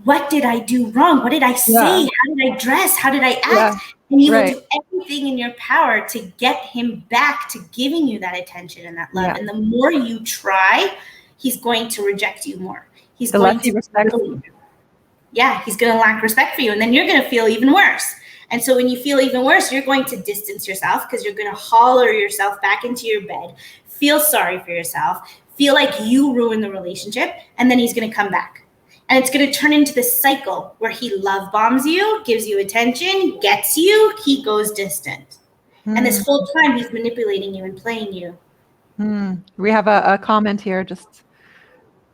What did I do wrong? What did I say? How did I dress? How did I act? And you will do everything in your power to get him back to giving you that attention and that love. And the more you try, he's going to reject you more. He's going to respect you. Yeah, he's going to lack respect for you. And then you're going to feel even worse. And so when you feel even worse, you're going to distance yourself, because you're going to holler yourself back into your bed, feel sorry for yourself, feel like you ruined the relationship, and then he's going to come back. And it's going to turn into this cycle where he love bombs you, gives you attention, gets you, he goes distant. And this whole time he's manipulating you and playing you. We have a comment here just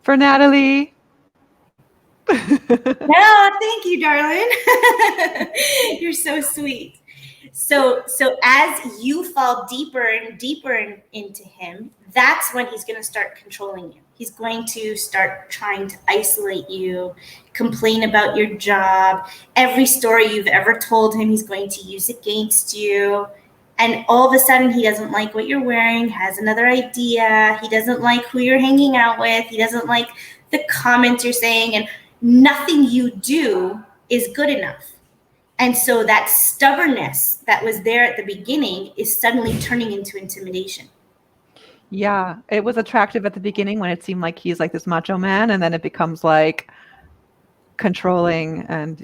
for Natalie. No, thank you, darling. You're so sweet. So as you fall deeper and deeper into him, that's when he's going to start controlling you. He's going to start trying to isolate you, complain about your job. Every story you've ever told him, he's going to use against you. And all of a sudden, he doesn't like what you're wearing, has another idea. He doesn't like who you're hanging out with. He doesn't like the comments you're saying. And nothing you do is good enough. And so that stubbornness that was there at the beginning is suddenly turning into intimidation. Yeah, it was attractive at the beginning when it seemed like he's like this macho man, and then it becomes like controlling and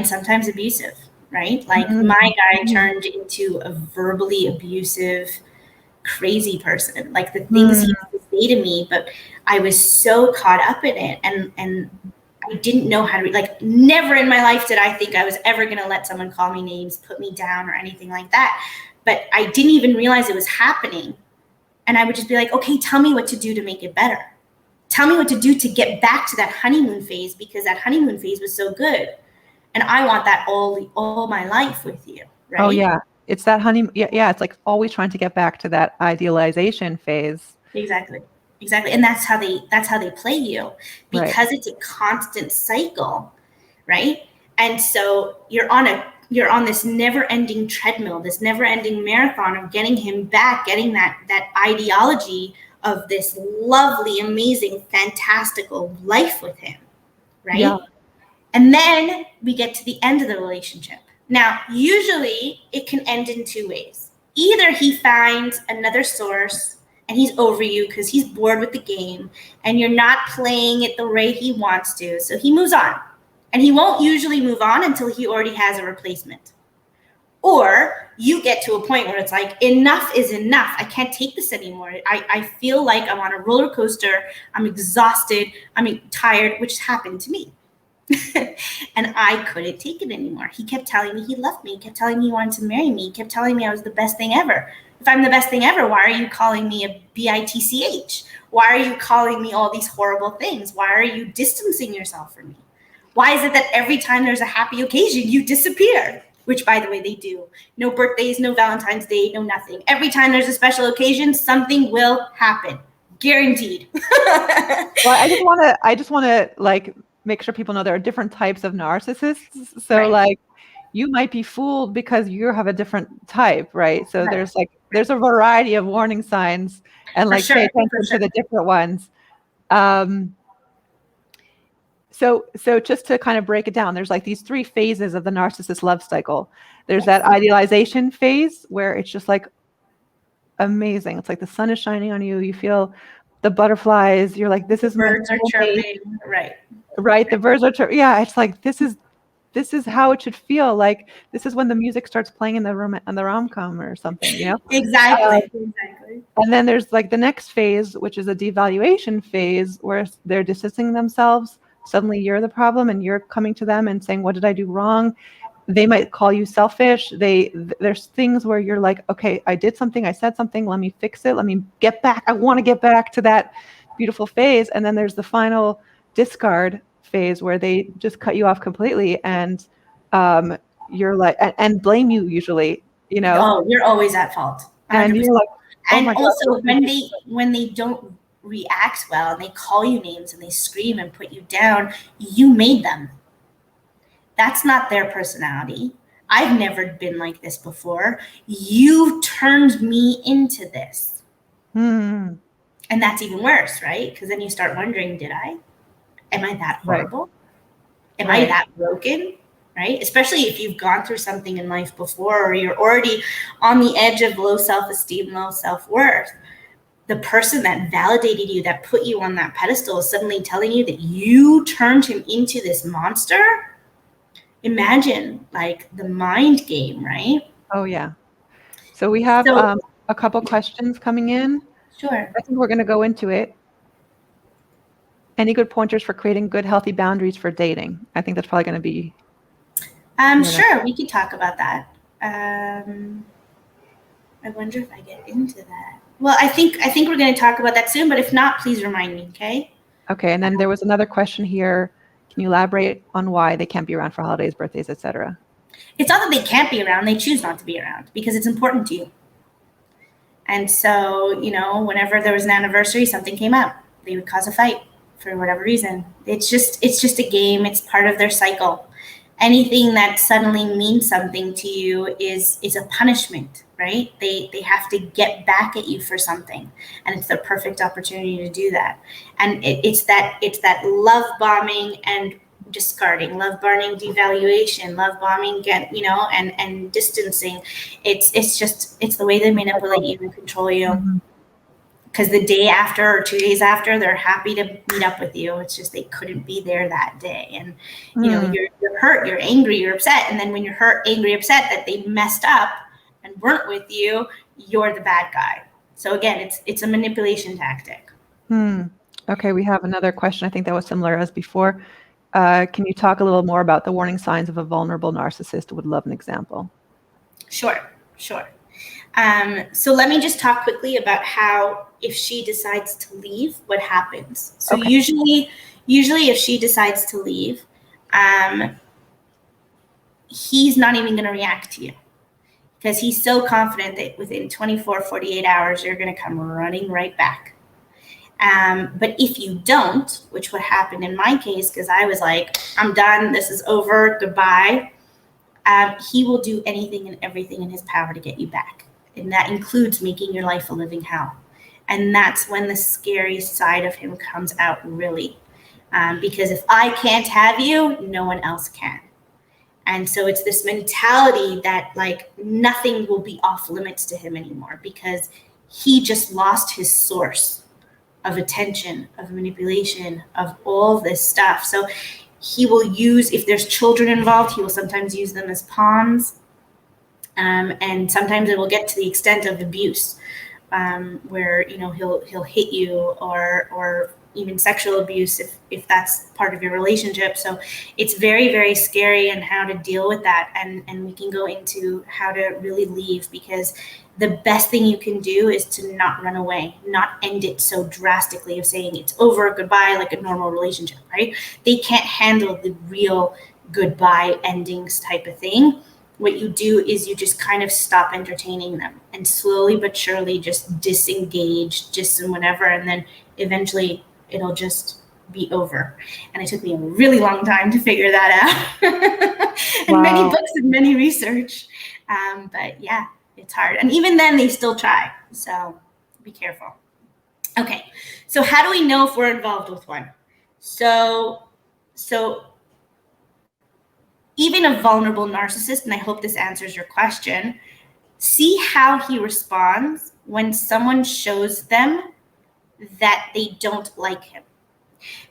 sometimes abusive, right? Like my guy turned into a verbally abusive, crazy person. Like the things he used to say to me, but I was so caught up in it, and I didn't know how to like, never in my life did I think I was ever going to let someone call me names, put me down, or anything like that. But I didn't even realize it was happening. And I would just be like, okay, tell me what to do to make it better. Tell me what to do to get back to that honeymoon phase, because that honeymoon phase was so good. And I want that all my life with you, right? Oh yeah. It's that yeah, it's like always trying to get back to that idealization phase. Exactly. And that's how they play you, because it's a constant cycle, right? And so you're on this never-ending treadmill, this never-ending marathon of getting him back, getting that ideology of this lovely, amazing, fantastical life with him, right? Yeah. And then we get to the end of the relationship. Now, usually it can end in two ways. Either he finds another source and he's over you because he's bored with the game and you're not playing it the way he wants to, so he moves on. And he won't usually move on until he already has a replacement. Or you get to a point where it's like, enough is enough. I can't take this anymore. I feel like I'm on a roller coaster. I'm exhausted. I'm tired, which happened to me. And I couldn't take it anymore. He kept telling me he loved me. He kept telling me he wanted to marry me. He kept telling me I was the best thing ever. If I'm the best thing ever, why are you calling me a bitch? Why are you calling me all these horrible things? Why are you distancing yourself from me? Why is it that every time there's a happy occasion, you disappear? Which, by the way, they do. No birthdays, no Valentine's Day, no nothing. Every time there's a special occasion, something will happen. Guaranteed. Well, I just want to like make sure people know there are different types of narcissists. So like you might be fooled because you have a different type, right? So there's a variety of warning signs, and like pay attention to the different ones. So just to kind of break it down, there's like these three phases of the narcissist love cycle. There's that idealization phase where it's just like amazing. It's like the sun is shining on you. You feel the butterflies. You're like, this is birds are chirping, right? Right. The birds are chirping. Yeah. It's like, this is how it should feel. Like this is when the music starts playing in the rom-com or something, you know? Exactly. And then there's like the next phase, which is a devaluation phase where they're distancing themselves. Suddenly you're the problem and you're coming to them and saying, what did I do wrong? They might call you selfish. There's things where you're like, okay, I did something, I said something, let me fix it. Let me get back. I want to get back to that beautiful phase. And then there's the final discard phase where they just cut you off completely. And you're like, and blame you usually, you know? Oh, you're always at fault. 100%. And you're like, oh and my also God. when they don't react well and they call you names and they scream and put you down, you made them. That's not their personality. I've never been like this before. You turned me into this. And that's even worse, right? Because then you start wondering, did I? Am I that horrible? Am I that broken? Right? Especially if you've gone through something in life before, or you're already on the edge of low self-esteem, low self-worth. The person that validated you, that put you on that pedestal, is suddenly telling you that you turned him into this monster. Imagine like the mind game, right? Oh yeah. So we have a couple questions coming in. Sure. I think we're going to go into it. Any good pointers for creating good, healthy boundaries for dating? I think that's probably going to be. Sure, we could talk about that. I wonder if I get into that. Well, I think we're going to talk about that soon, but if not, please remind me, okay? Okay, and then there was another question here. Can you elaborate on why they can't be around for holidays, birthdays, etc.? It's not that they can't be around, they choose not to be around because it's important to you. And so, whenever there was an anniversary, something came up. They would cause a fight for whatever reason. It's just a game. It's part of their cycle. Anything that suddenly means something to you is a punishment, right? They have to get back at you for something, and it's the perfect opportunity to do that. And it's that love bombing and discarding, love bombing, devaluation, love bombing, and distancing. It's the way they manipulate you and control you. Because the day after or 2 days after, they're happy to meet up with you. It's just they couldn't be there that day. And, you're hurt, you're angry, you're upset. And then when you're hurt, angry, upset that they messed up and weren't with you, you're the bad guy. So again, it's a manipulation tactic. Okay, we have another question. I think that was similar as before. Can you talk a little more about the warning signs of a vulnerable narcissist? Would love an example. Sure. So let me just talk quickly about how, if she decides to leave, what happens. So Okay. usually if she decides to leave, he's not even going to react to you, because he's so confident that within 24, 48 hours, you're going to come running right back. But if you don't, which would happen in my case, because I was like, I'm done, this is over, goodbye, he will do anything and everything in his power to get you back. And that includes making your life a living hell. And that's when the scary side of him comes out, really. Because if I can't have you, no one else can. And so it's this mentality that like nothing will be off limits to him anymore, because he just lost his source of attention, of manipulation, of all this stuff. So he will use, if there's children involved, he will sometimes use them as pawns. And sometimes it will get to the extent of abuse, where he'll hit you, or even sexual abuse if that's part of your relationship. So it's very, very scary, and how to deal with that. And we can go into how to really leave, because the best thing you can do is to not run away, not end it so drastically of saying it's over, goodbye, like a normal relationship, right? They can't handle the real goodbye endings type of thing. What you do is you just kind of stop entertaining them, and slowly but surely just disengage, and whatever. And then eventually it'll just be over. And it took me a really long time to figure that out. And many books and many research. But yeah, it's hard. And even then they still try. So be careful. Okay. So how do we know if we're involved with one? So even a vulnerable narcissist, and I hope this answers your question, see how he responds when someone shows them that they don't like him.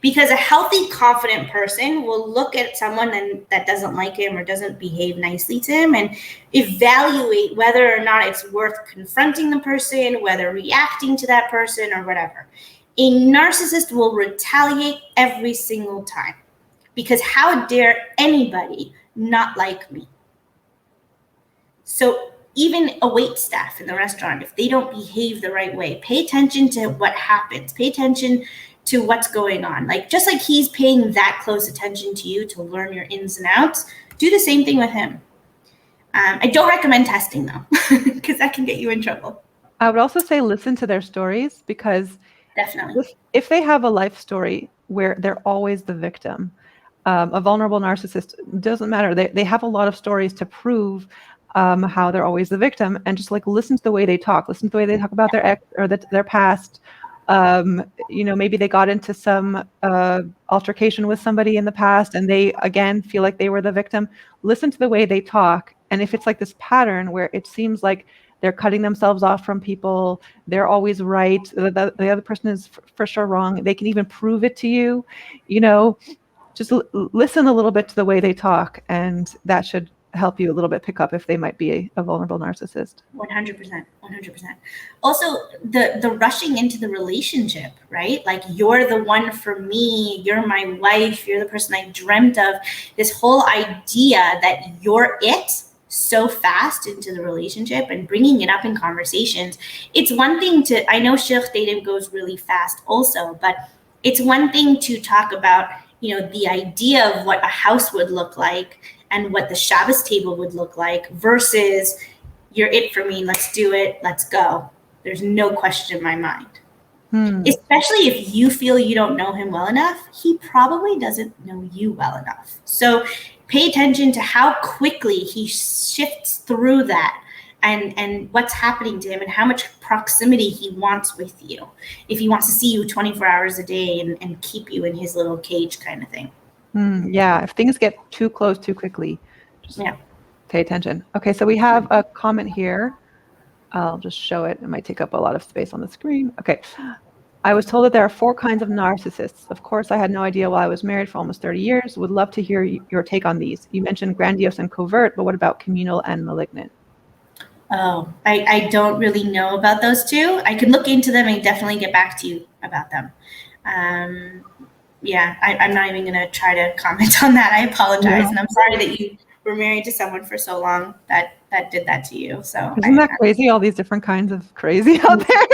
Because a healthy, confident person will look at someone that doesn't like him or doesn't behave nicely to him and evaluate whether or not it's worth confronting the person, whether reacting to that person or whatever. A narcissist will retaliate every single time. Because how dare anybody not like me? So even a wait staff in the restaurant, if they don't behave the right way, pay attention to what happens. Pay attention to what's going on. Like, just like he's paying that close attention to you to learn your ins and outs, do the same thing with him. I don't recommend testing, though, because that can get you in trouble. I would also say listen to their stories, because definitely, if they have a life story where they're always the victim, a vulnerable narcissist, doesn't matter. They have a lot of stories to prove how they're always the victim, and just like listen to the way they talk. Listen to the way they talk about their ex or their past. Maybe they got into some altercation with somebody in the past, and they again feel like they were the victim. Listen to the way they talk, and if it's like this pattern where it seems like they're cutting themselves off from people, they're always right, the other person is for sure wrong, they can even prove it to you, just listen a little bit to the way they talk, and that should help you a little bit pick up if they might be a vulnerable narcissist. 100%. Also, the rushing into the relationship, right? Like, you're the one for me, you're my wife, you're the person I dreamt of. This whole idea that you're it so fast into the relationship and bringing it up in conversations. It's one thing I know Sheikh dating goes really fast also, but it's one thing to talk about, the idea of what a house would look like and what the Shabbos table would look like versus you're it for me, let's do it, let's go. There's no question in my mind. Especially if you feel you don't know him well enough, he probably doesn't know you well enough. So pay attention to how quickly he shifts through that and what's happening to him and how much proximity he wants with you. If he wants to see you 24 hours a day and keep you in his little cage kind of thing. Yeah, if things get too close too quickly, just pay attention. Okay, so we have a comment here. I'll just show it. It might take up a lot of space on the screen. Okay. I was told that there are 4 kinds of narcissists. Of course, I had no idea while I was married for almost 30 years. Would love to hear your take on these. You mentioned grandiose and covert, but what about communal and malignant? Oh, I don't really know about those two. I could look into them and definitely get back to you about them. Yeah, I'm not even going to try to comment on that. I apologize. And I'm sorry that you were married to someone for so long that did that to you. So isn't that crazy? All these different kinds of crazy out there.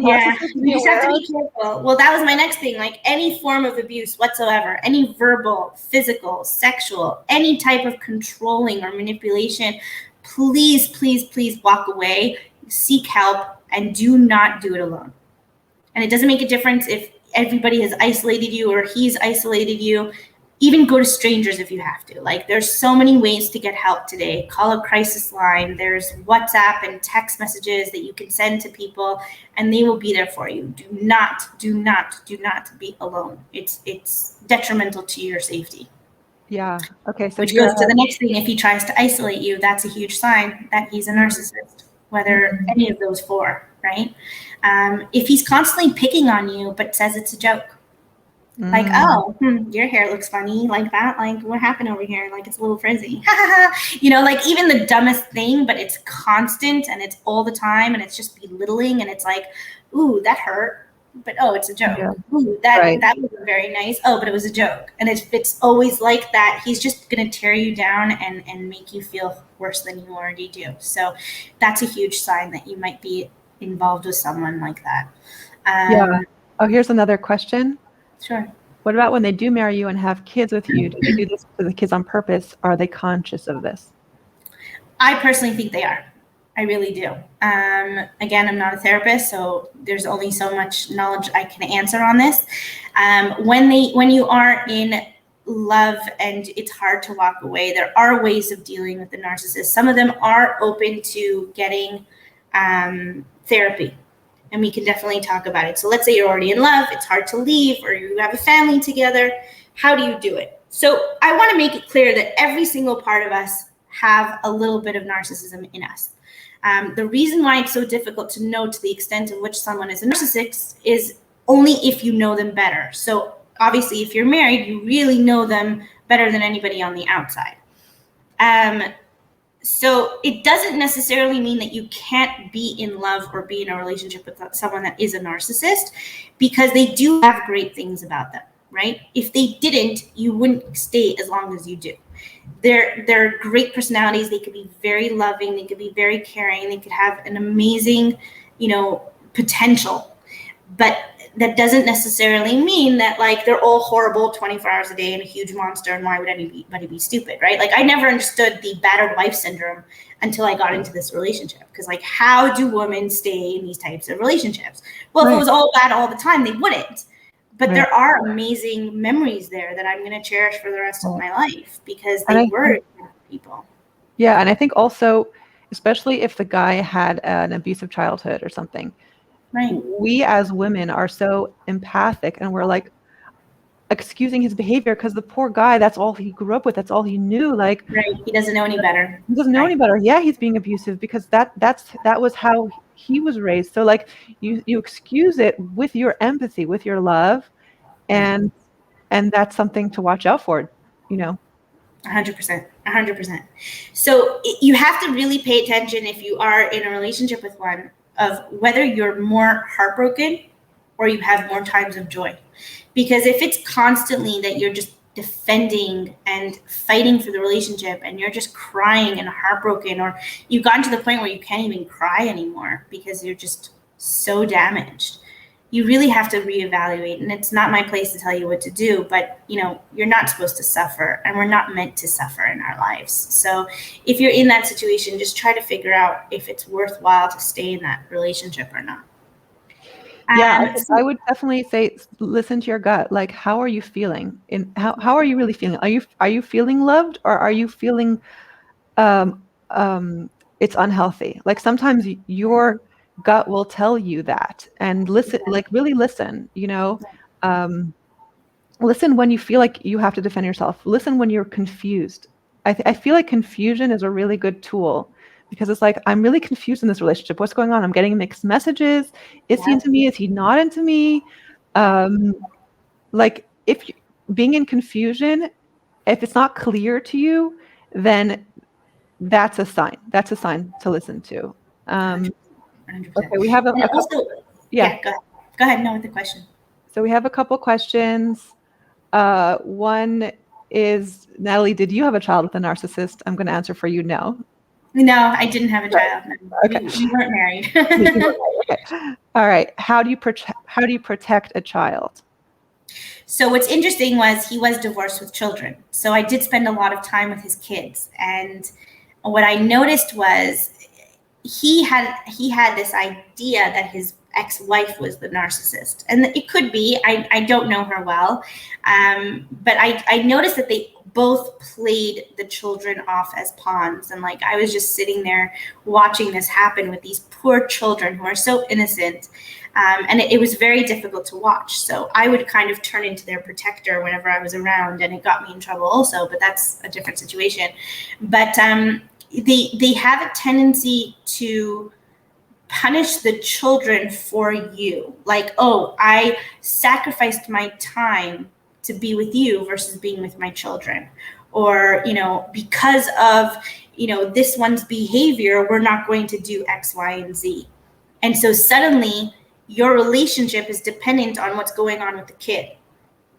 Yeah. You just have to be careful. Well, that was my next thing. Like any form of abuse whatsoever, any verbal, physical, sexual, any type of controlling or manipulation, please, please, please walk away, seek help, and do not do it alone. And it doesn't make a difference if everybody has isolated you or he's isolated you. Even go to strangers if you have to. Like there's so many ways to get help today. Call a crisis line. There's WhatsApp and text messages that you can send to people and they will be there for you. Do not be alone. It's detrimental to your safety. Yeah. Okay. So which goes to the next thing. If he tries to isolate you, that's a huge sign that he's a narcissist, whether any of those 4, right? If he's constantly picking on you, but says it's a joke, like, oh, your hair looks funny, like that, like what happened over here? Like it's a little frizzy, like even the dumbest thing, but it's constant and it's all the time and it's just belittling and it's like, ooh, that hurt, but oh, it's a joke. Yeah. Ooh, that was very nice. Oh, but it was a joke. And if it's always like that, he's just gonna tear you down and make you feel worse than you already do. So that's a huge sign that you might be involved with someone like that. Yeah. Oh, here's another question. Sure. What about when they do marry you and have kids with you? Do they do this for the kids on purpose? Are they conscious of this? I personally think they are. I really do. Again, I'm not a therapist, so there's only so much knowledge I can answer on this. When you are in love and it's hard to walk away, there are ways of dealing with the narcissist. Some of them are open to getting therapy. And we can definitely talk about it. So let's say you're already in love, it's hard to leave, or you have a family together. How do you do it? So I want to make it clear that every single part of us have a little bit of narcissism in us. The reason why it's so difficult to know to the extent of which someone is a narcissist is only if you know them better. So obviously, if you're married, you really know them better than anybody on the outside. So it doesn't necessarily mean that you can't be in love or be in a relationship with someone that is a narcissist, because they do have great things about them, right? If they didn't, you wouldn't stay as long as you do. They're great personalities. They could be very loving. They could be very caring. They could have an amazing, potential. But that doesn't necessarily mean that like they're all horrible 24 hours a day and a huge monster, and why would anybody be stupid, right? Like I never understood the battered wife syndrome until I got into this relationship, because like how do women stay in these types of relationships? Well, if it was all bad all the time, they wouldn't. But there are amazing memories there that I'm going to cherish for the rest of my life because they were people. Yeah, and I think also, especially if the guy had an abusive childhood or something, we as women are so empathic and we're like excusing his behavior because the poor guy, that's all he grew up with, that's all he knew. Like, he doesn't know any better. He doesn't know any better. Yeah, he's being abusive because that was how he was raised. So like you excuse it with your empathy, with your love, and that's something to watch out for, 100%. So you have to really pay attention if you are in a relationship with one, of whether you're more heartbroken or you have more times of joy. Because if it's constantly that you're just defending and fighting for the relationship and you're just crying and heartbroken, or you've gotten to the point where you can't even cry anymore because you're just so damaged, you really have to reevaluate. And it's not my place to tell you what to do, but you're not supposed to suffer, and we're not meant to suffer in our lives. So if you're in that situation, just try to figure out if it's worthwhile to stay in that relationship or not. Yeah, I would definitely say listen to your gut. Like, how are you feeling? How are you really feeling? Are you feeling loved, or are you feeling it's unhealthy? Like sometimes your gut will tell you that, and listen, like really listen, Listen when you feel like you have to defend yourself. Listen when you're confused. I feel like confusion is a really good tool because it's like, I'm really confused in this relationship. What's going on? I'm getting mixed messages. Is he into me? Is he not into me? Like if you, being in confusion, if it's not clear to you, then that's a sign. That's a sign to listen to. 100%. Okay, we have a also, couple, yeah, go ahead. No, with the question. So we have a couple questions. One is, Natalie, did you have a child with a narcissist? I'm going to answer for you, no. No, I didn't have a child. No. Okay. We weren't married. Okay. All right. How do you protect a child? So what's interesting was he was divorced with children. So I did spend a lot of time with his kids. And what I noticed was he had this idea that his ex-wife was the narcissist. And it could be, I don't know her well. But I noticed that they both played the children off as pawns. And like, I was just sitting there watching this happen with these poor children who are so innocent. And it was very difficult to watch. So I would kind of turn into their protector whenever I was around, and it got me in trouble also, but that's a different situation. But they have a tendency to punish the children for you. Like, oh, I sacrificed my time to be with you versus being with my children. Or, because of, this one's behavior, we're not going to do X, Y, and Z. And so suddenly your relationship is dependent on what's going on with the kid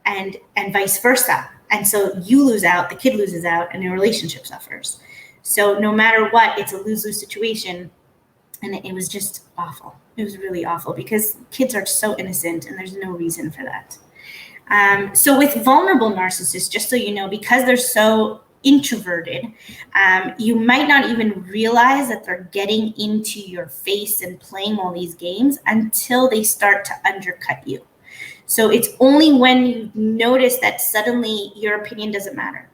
and vice versa. And so you lose out, the kid loses out, and your relationship suffers. So no matter what, it's a lose-lose situation. And it was just awful. It was really awful because kids are so innocent and there's no reason for that. So with vulnerable narcissists, just so you know, because they're so introverted, you might not even realize that they're getting into your face and playing all these games until they start to undercut you. So it's only when you notice that suddenly your opinion doesn't matter.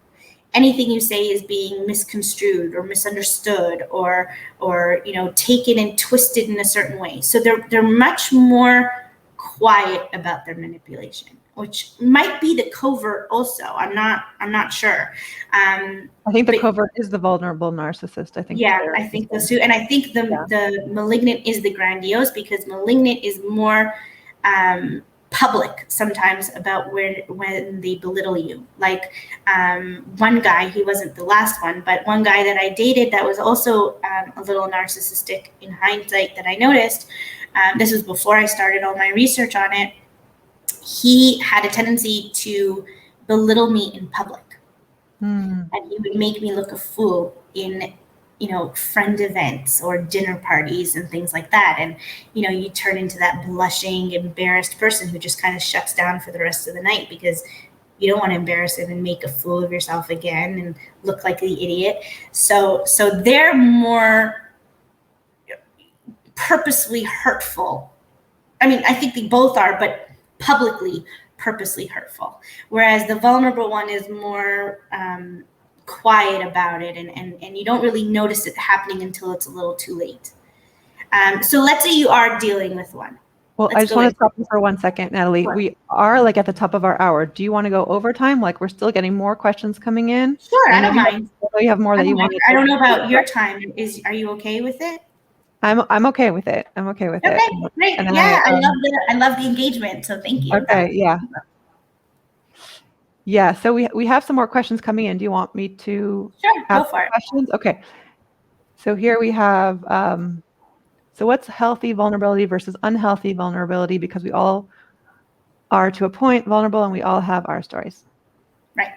Anything you say is being misconstrued or misunderstood or taken and twisted in a certain way. So they're much more quiet about their manipulation, which might be the covert also. I'm not sure. I think the covert is the vulnerable narcissist. I think. Yeah, I think so too. And I think the malignant is the grandiose, because malignant is more public sometimes about when they belittle you. Like one guy, he wasn't the last one, but one guy that I dated that was also a little narcissistic in hindsight that I noticed. This was before I started all my research on it. He had a tendency to belittle me in public. And he would make me look a fool in friend events or dinner parties and things like that. And, you turn into that blushing, embarrassed person who just kind of shuts down for the rest of the night because you don't want to embarrass him and make a fool of yourself again and look like the idiot. So they're more purposely hurtful. I mean, I think they both are, but publicly purposely hurtful. Whereas the vulnerable one is more quiet about it, and you don't really notice it happening until it's a little too late. So let's say you are dealing with one. Well, I just want to stop you for 1 second, Natalie. Sure. We are like at the top of our hour. Do you want to go overtime? Like we're still getting more questions coming in. Sure, I don't mind. You have more that you want. I don't know about your time. Are you okay with it? I'm okay with it. I'm okay with it. Okay, great. And yeah, I love the engagement. So thank you. Okay, yeah. Yeah, so we have some more questions coming in. Do you want me to go for it? Questions? Okay. So here we have, so what's healthy vulnerability versus unhealthy vulnerability? Because we all are to a point vulnerable and we all have our stories. Right.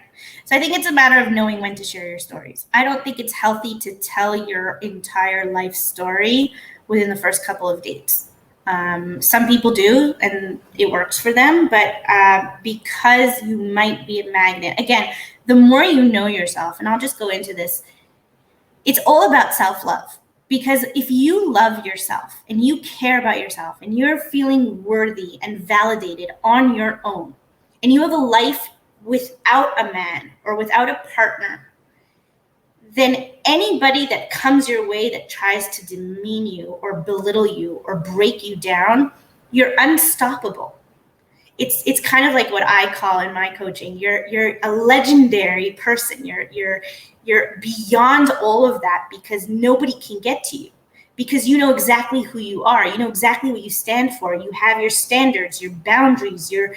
So I think it's a matter of knowing when to share your stories. I don't think it's healthy to tell your entire life story within the first couple of dates. Some people do, and it works for them, but because you might be a magnet, again, the more you know yourself, and I'll just go into this, it's all about self-love. Because if you love yourself and you care about yourself and you're feeling worthy and validated on your own, and you have a life without a man or without a partner, then anybody that comes your way that tries to demean you or belittle you or break you down, you're unstoppable. it's kind of like what I call in my coaching, you're a legendary person. You're beyond all of that because nobody can get to you, because you know exactly who you are. You know exactly what you stand for. You have your standards, your boundaries, your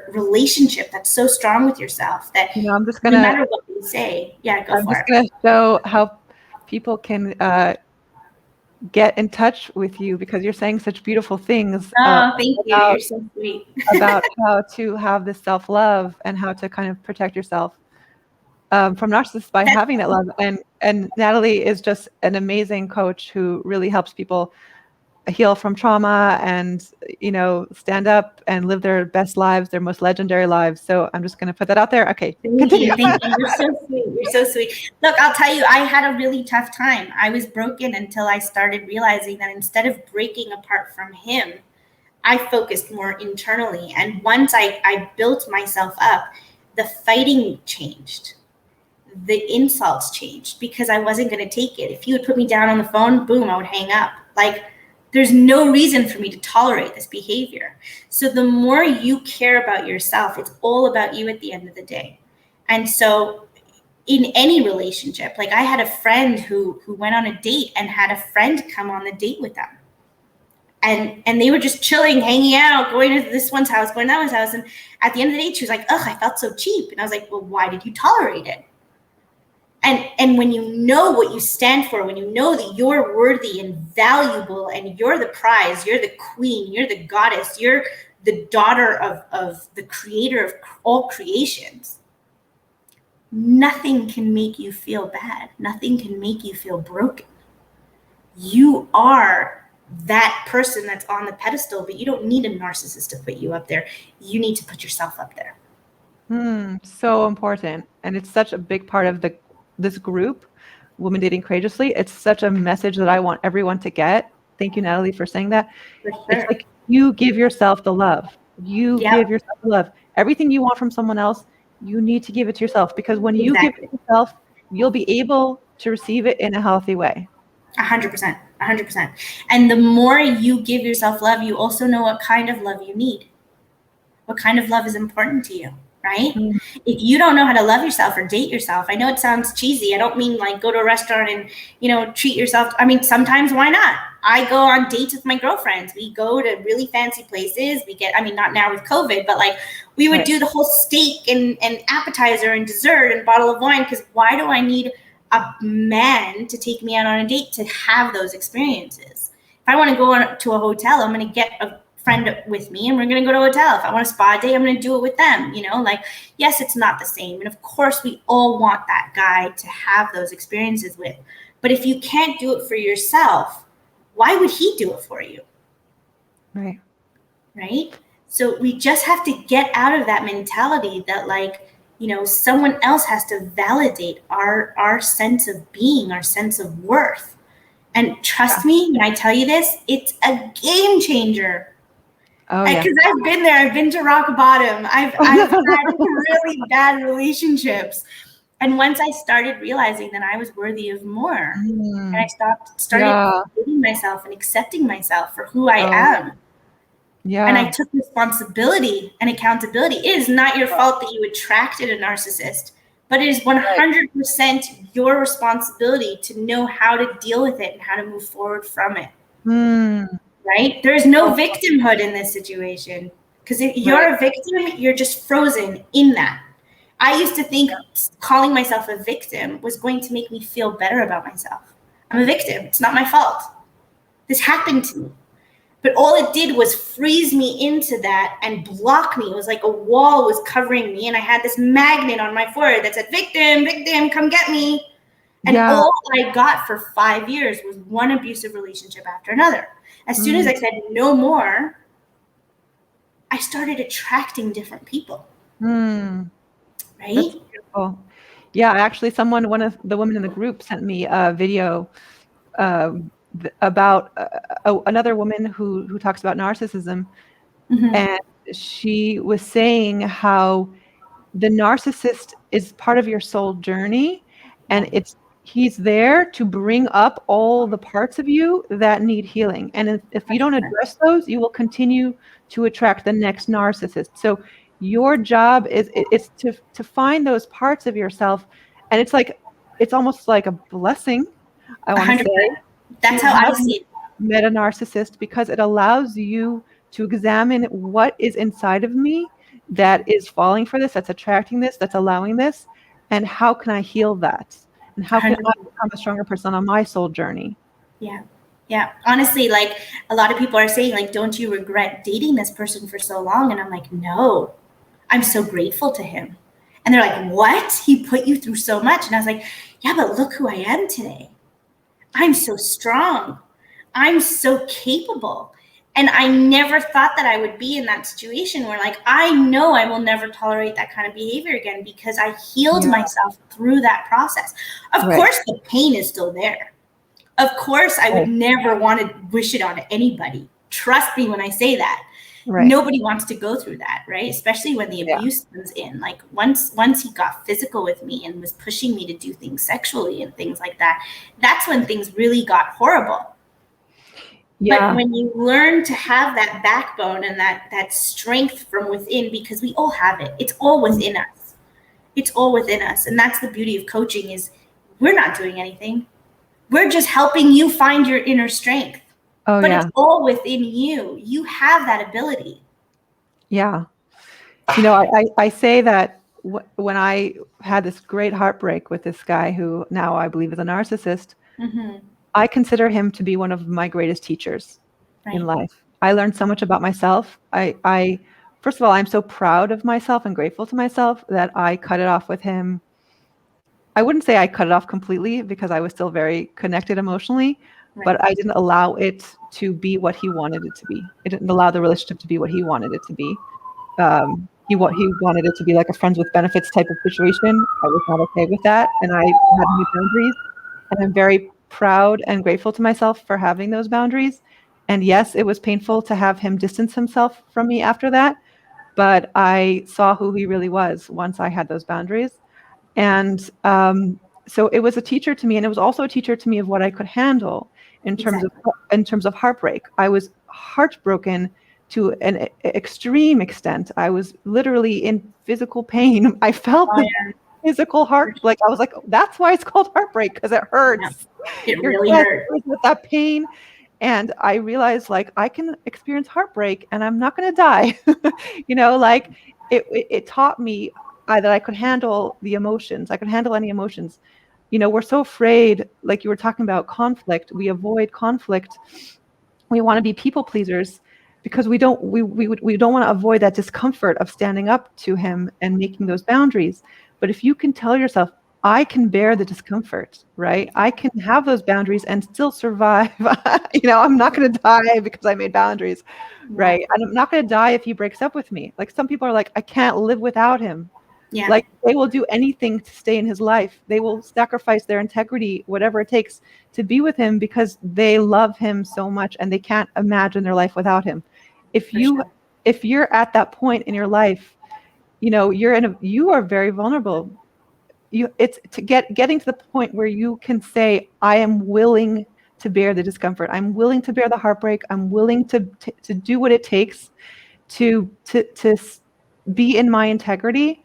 relationship that's so strong with yourself that I'm just no gonna matter what you say, I'm just gonna show how people can get in touch with you, because you're saying such beautiful things Oh, thank you. You're so sweet. about how to have this self-love and how to kind of protect yourself from narcissists by having that love. And Natalie is just an amazing coach who really helps people heal from trauma and, stand up and live their best lives, their most legendary lives. So I'm just going to put that out there. Okay, continue. Thank you. You're so sweet. You're so sweet. Look, I'll tell you, I had a really tough time. I was broken until I started realizing that instead of breaking apart from him, I focused more internally. And once I built myself up, the fighting changed. The insults changed because I wasn't going to take it. If he would put me down on the phone, boom, I would hang up. Like, there's no reason for me to tolerate this behavior. So the more you care about yourself, it's all about you at the end of the day. And so in any relationship, like I had a friend who went on a date and had a friend come on the date with them. And they were just chilling, hanging out, going to this one's house, going to that one's house. And at the end of the date, she was like, ugh, I felt so cheap. And I was like, well, why did you tolerate it? And when you know what you stand for, when you know that you're worthy and valuable and you're the prize, you're the queen, you're the goddess, you're the daughter of the creator of all creations, nothing can make you feel bad. Nothing can make you feel broken. You are that person that's on the pedestal, but you don't need a narcissist to put you up there. You need to put yourself up there. So important. And it's such a big part of this group, Women Dating Courageously. It's such a message that I want everyone to get. Thank you, Natalie, for saying that. For sure. It's like you give yourself the love. You give yourself the love. Everything you want from someone else, you need to give it to yourself, because when you give it to yourself, you'll be able to receive it in a healthy way. 100%. 100%. And the more you give yourself love, you also know what kind of love you need. What kind of love is important to you, right? If you don't know how to love yourself or date yourself, I know it sounds cheesy. I don't mean like go to a restaurant and, treat yourself. I mean, sometimes why not? I go on dates with my girlfriends. We go to really fancy places. Not now with COVID, but like we would do the whole steak and appetizer and dessert and bottle of wine, because why do I need a man to take me out on a date to have those experiences? If I want to go to a hotel, I'm going to get a friend with me and we're going to go to a hotel. If I want a spa day, I'm going to do it with them. Yes, it's not the same. And of course we all want that guy to have those experiences with. But if you can't do it for yourself, why would he do it for you? Right. So we just have to get out of that mentality that someone else has to validate our sense of being, our sense of worth. And trust me, when I tell you this, it's a game changer. Because I've been there. I've been to rock bottom. I've had really bad relationships. And once I started realizing that I was worthy of more, and I started forgiving myself and accepting myself for who I am. Yeah. And I took responsibility and accountability. It is not your fault that you attracted a narcissist, but it is 100% your responsibility to know how to deal with it and how to move forward from it. Right? There's no victimhood in this situation, because if you're a victim, you're just frozen in that. I used to think calling myself a victim was going to make me feel better about myself. I'm a victim. It's not my fault. This happened to me. But all it did was freeze me into that and block me. It was like a wall was covering me, and I had this magnet on my forehead that said, victim, victim, come get me. And all I got for 5 years was one abusive relationship after another. As soon as I said no more, I started attracting different people. Right? That's beautiful. Yeah, actually, one of the women in the group sent me a video about another woman who talks about narcissism. And she was saying how the narcissist is part of your soul journey, and it's He's there to bring up all the parts of you that need healing. And if you don't address those, you will continue to attract the next narcissist. So your job is to find those parts of yourself. And it's almost like a blessing, I want to 100%. say. That's how I see it. Met a narcissist, because it allows you to examine what is inside of me that is falling for this, that's attracting this, that's allowing this, and how can I heal that? And how can I become a stronger person on my soul journey? Yeah. Yeah. Honestly, like a lot of people are saying, like, don't you regret dating this person for so long? And I'm like, no, I'm so grateful to him. And they're like, what? He put you through so much. And I was like, yeah, but look who I am today. I'm so strong. I'm so capable. And I never thought that I would be in that situation where, like, I know I will never tolerate that kind of behavior again because I healed myself through that process. Of course, the pain is still there. Of course, I would never want to wish it on anybody. Trust me when I say that. Nobody wants to go through that, right? Especially when the abuse comes in. Like once he got physical with me and was pushing me to do things sexually and things like that, that's when things really got horrible. Yeah. But when you learn to have that backbone and that strength from within, because we all have it, it's all within us. It's all within us. And that's the beauty of coaching, is we're not doing anything. We're just helping you find your inner strength. But it's all within you. You have that ability. Yeah. You know, I say that when I had this great heartbreak with this guy who now I believe is a narcissist, I consider him to be one of my greatest teachers in life. I learned so much about myself. I first of all, I'm so proud of myself and grateful to myself that I cut it off with him. I wouldn't say I cut it off completely, because I was still very connected emotionally, but I didn't allow it to be what he wanted it to be. It didn't allow the relationship to be what he wanted it to be. He wanted it to be like a friends with benefits type of situation. I was not okay with that, and I had new boundaries. And I'm very proud and grateful to myself for having those boundaries. And yes, it was painful to have him distance himself from me after that, but I saw who he really was once I had those boundaries. And so it was a teacher to me, and it was also a teacher to me of what I could handle in terms of heartbreak. I was heartbroken to an extreme extent. I was literally in physical pain. I felt physical heart, like I was like, that's why it's called heartbreak, because it hurts. It really hurts with that pain. And I realized, like, I can experience heartbreak and I'm not going to die. You know, like it taught me that I could handle the emotions. I could handle any emotions. You know, we're so afraid, like you were talking about conflict. We avoid conflict. We want to be people pleasers because we don't want to avoid that discomfort of standing up to him and making those boundaries. But if you can tell yourself, I can bear the discomfort, right? I can have those boundaries and still survive. You know, I'm not going to die because I made boundaries, right? And I'm not going to die if he breaks up with me. Like some people are like, I can't live without him. Yeah. Like they will do anything to stay in his life. They will sacrifice their integrity, whatever it takes, to be with him because they love him so much and they can't imagine their life without him. If you're at that point in your life, you know, you are very vulnerable. It's to getting to the point where you can say, I am willing to bear the discomfort. I'm willing to bear the heartbreak. I'm willing to do what it takes to be in my integrity.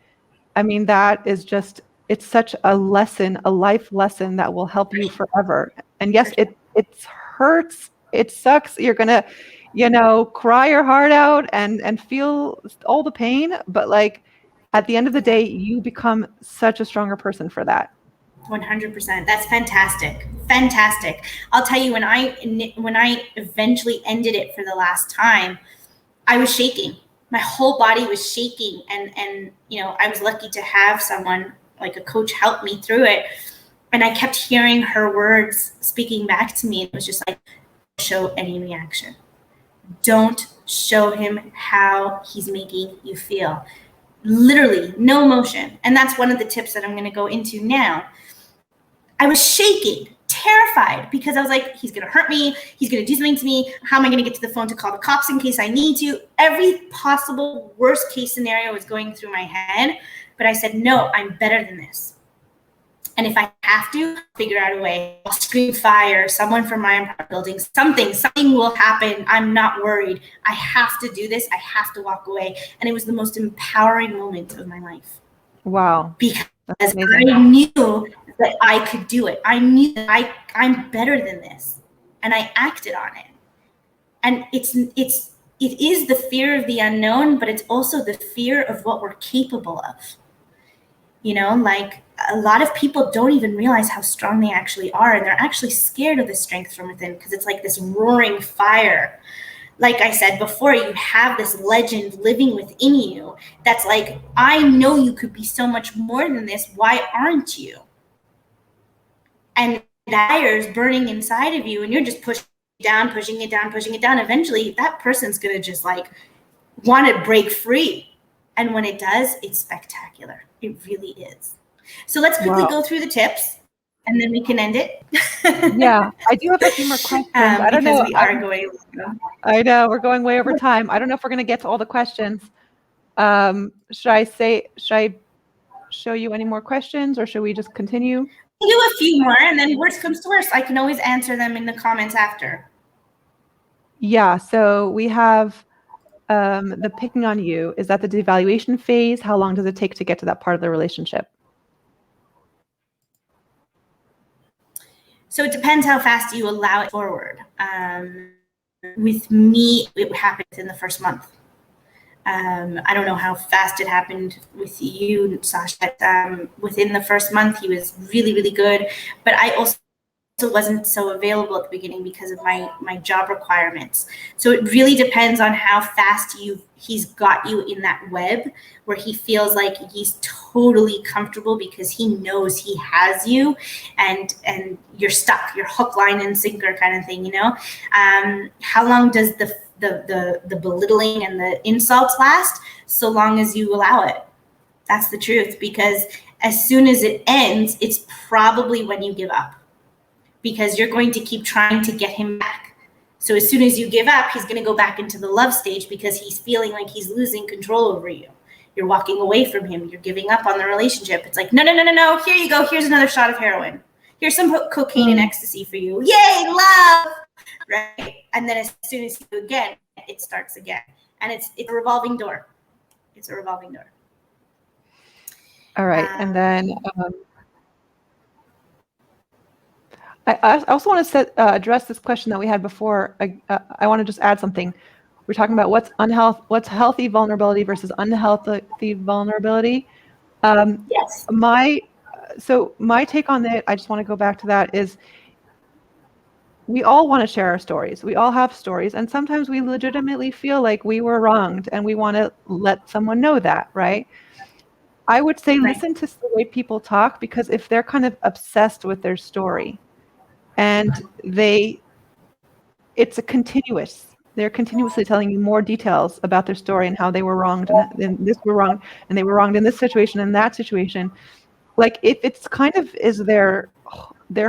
I mean, that is just, it's such a lesson, a life lesson that will help you forever. And yes, it hurts. It sucks. You're going to, you know, cry your heart out and feel all the pain. But like, at the end of the day, you become such a stronger person for that. 100%. That's fantastic. Fantastic. I'll tell you, when I eventually ended it for the last time, I was shaking. My whole body was shaking. And you know, I was lucky to have someone like a coach help me through it. And I kept hearing her words speaking back to me. It was just like, don't show any reaction. Don't show him how he's making you feel. Literally no emotion. And that's one of the tips that I'm going to go into now. I was shaking, terrified, because I was like, he's going to hurt me. He's going to do something to me. How am I going to get to the phone to call the cops in case I need to? Every possible worst case scenario was going through my head. But I said, no, I'm better than this. And if I have to, figure out a way. I'll scream fire, someone from my apartment building, something will happen. I'm not worried. I have to do this. I have to walk away. And it was the most empowering moment of my life. Wow. Because I knew that I could do it. I knew that I'm better than this. And I acted on it. And it is the fear of the unknown, but it's also the fear of what we're capable of. You know, like a lot of people don't even realize how strong they actually are. And they're actually scared of the strength from within because it's like this roaring fire. Like I said before, you have this legend living within you that's like, I know you could be so much more than this. Why aren't you? And that fire is burning inside of you and you're just pushing it down. Eventually, that person's going to just like want to break free. And when it does, it's spectacular. It really is. So let's quickly go through the tips and then we can end it. Yeah, I do have a few more questions. I don't know. We are going. I know we're going way over time. I don't know if we're going to get to all the questions. Should I show you any more questions or should we just continue? We'll do a few more and then worst comes to worst, I can always answer them in the comments after. Yeah, so we have the picking on you. Is that the devaluation phase? How long does it take to get to that part of the relationship? So it depends how fast you allow it forward. With me, it happened in the first month. I don't know how fast it happened with you, Sasha. Within the first month, he was really, really good. But I also wasn't so available at the beginning because of my job requirements. So it really depends on how fast he's got you in that web where he feels like he's totally comfortable because he knows he has you and you're stuck, you're hook, line, and sinker kind of thing, you know? How long does the belittling and the insults last? So long as you allow it. That's the truth, because as soon as it ends, it's probably when you give up. Because you're going to keep trying to get him back. So as soon as you give up, he's going to go back into the love stage because he's feeling like he's losing control over you. You're walking away from him. You're giving up on the relationship. It's like, no. Here you go. Here's another shot of heroin. Here's some cocaine and ecstasy for you. Yay, love! Right? And then as soon as you do again, it starts again. And it's a revolving door. It's a revolving door. All right. And then... I also want to address this question that we had before. I want to just add something. We're talking about what's healthy vulnerability versus unhealthy vulnerability. Yes. My take on it, I just want to go back to that, is we all want to share our stories. We all have stories, and sometimes we legitimately feel like we were wronged, and we want to let someone know that, right? I would say listen to the way people talk, because if they're kind of obsessed with their story, and it's a continuous. They're continuously telling you more details about their story and how they were wronged and this were wrong and they were wronged in this situation and that situation. Like if it's kind of is their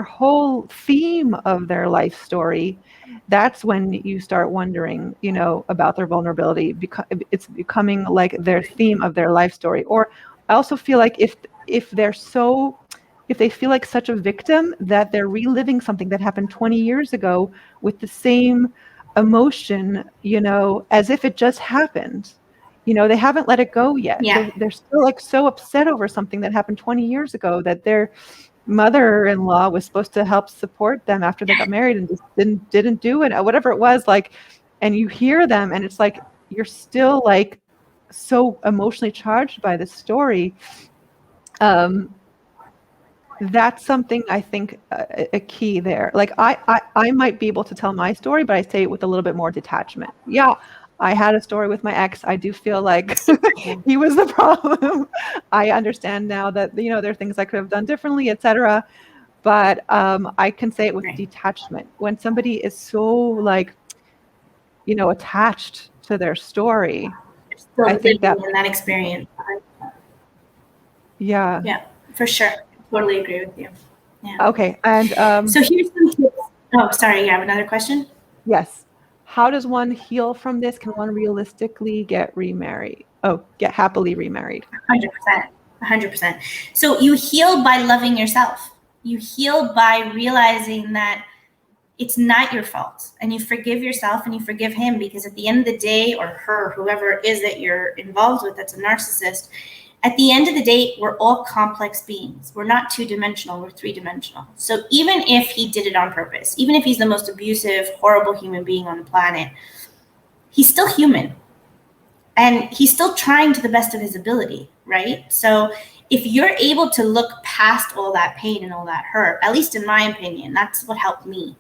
whole theme of their life story, that's when you start wondering, you know, about their vulnerability, because it's becoming like their theme of their life story. Or I also feel like if they feel like such a victim that they're reliving something that happened 20 years ago with the same emotion, you know, as if it just happened. You know, they haven't let it go yet. Yeah. They're still like so upset over something that happened 20 years ago that their mother-in-law was supposed to help support them after they got married and just didn't do it, or whatever it was, like, and you hear them and it's like you're still like so emotionally charged by this story. That's something I think a key there. Like I might be able to tell my story, but I say it with a little bit more detachment. Yeah, I had a story with my ex. I do feel like he was the problem. I understand now that, you know, there are things I could have done differently, etc. But I can say it with detachment. When somebody is so like, you know, attached to their story, I think that experience. Yeah. Yeah, for sure. Totally agree with you. Yeah. Okay. And so here's some tips. Oh, sorry. You have another question? Yes. How does one heal from this? Can one realistically get remarried? Oh, get happily remarried? 100%. 100%. So you heal by loving yourself. You heal by realizing that it's not your fault, and you forgive yourself and you forgive him, because at the end of the day, or her, whoever it is that you're involved with that's a narcissist, at the end of the day, we're all complex beings. We're not two-dimensional, we're three-dimensional. So even if he did it on purpose, even if he's the most abusive, horrible human being on the planet, he's still human. And he's still trying to the best of his ability, right? So if you're able to look past all that pain and all that hurt, at least in my opinion, that's what helped me,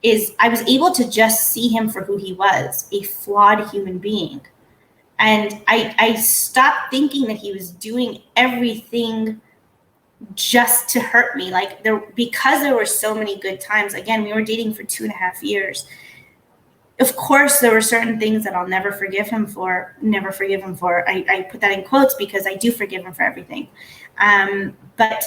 is I was able to just see him for who he was, a flawed human being. And I stopped thinking that he was doing everything just to hurt me. Like, because there were so many good times. Again, we were dating for 2.5 years. Of course, there were certain things that I'll never forgive him for. I put that in quotes because I do forgive him for everything. But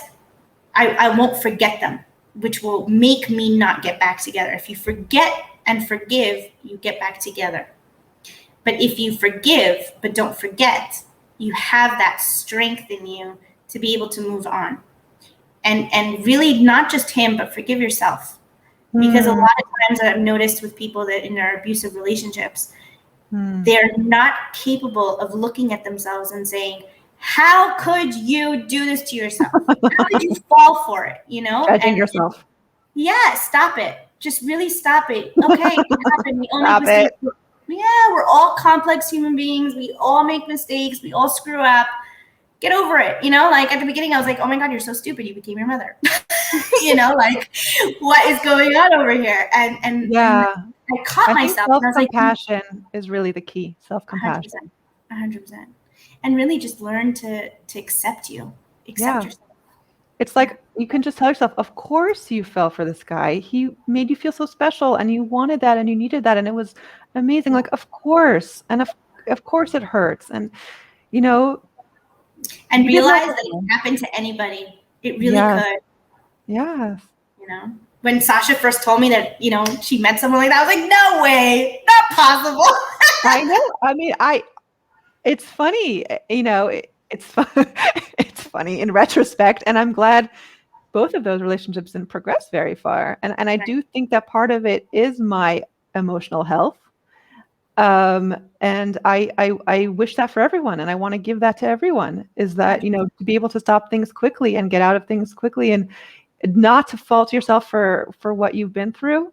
I won't forget them, which will make me not get back together. If you forget and forgive, you get back together. But if you forgive but don't forget, you have that strength in you to be able to move on. And really not just him, but forgive yourself. Because a lot of times I've noticed with people that in their abusive relationships, they're not capable of looking at themselves and saying, how could you do this to yourself? How could you fall for it? You know? Judging yourself. Yeah, stop it. Just really stop it. Okay, it happened. We all make Stop mistakes. it. Yeah, we're all complex human beings. We all make mistakes. We all screw up. Get over it. You know, like at the beginning, I was like, oh my God, you're so stupid. You became your mother. You know, like, what is going on over here? And Yeah. I caught myself. And I was like, self-compassion is really the key. Self-compassion. 100%. And really just learn to accept you. Accept yourself. It's like, you can just tell yourself, of course you fell for this guy. He made you feel so special, and you wanted that, and you needed that, and it was amazing. Like, of course. And of course it hurts. And, you know. And realize that it can happen to anybody. It really could. Yes. You know, when Sasha first told me that, you know, she met someone like that, I was like, no way, not possible. I know. I mean, it's funny, you know, it's fun. It's funny in retrospect. And I'm glad both of those relationships didn't progress very far. And I do think that part of it is my emotional health. And I wish that for everyone. And I want to give that to everyone, is that, you know, to be able to stop things quickly and get out of things quickly, and not to fault yourself for what you've been through,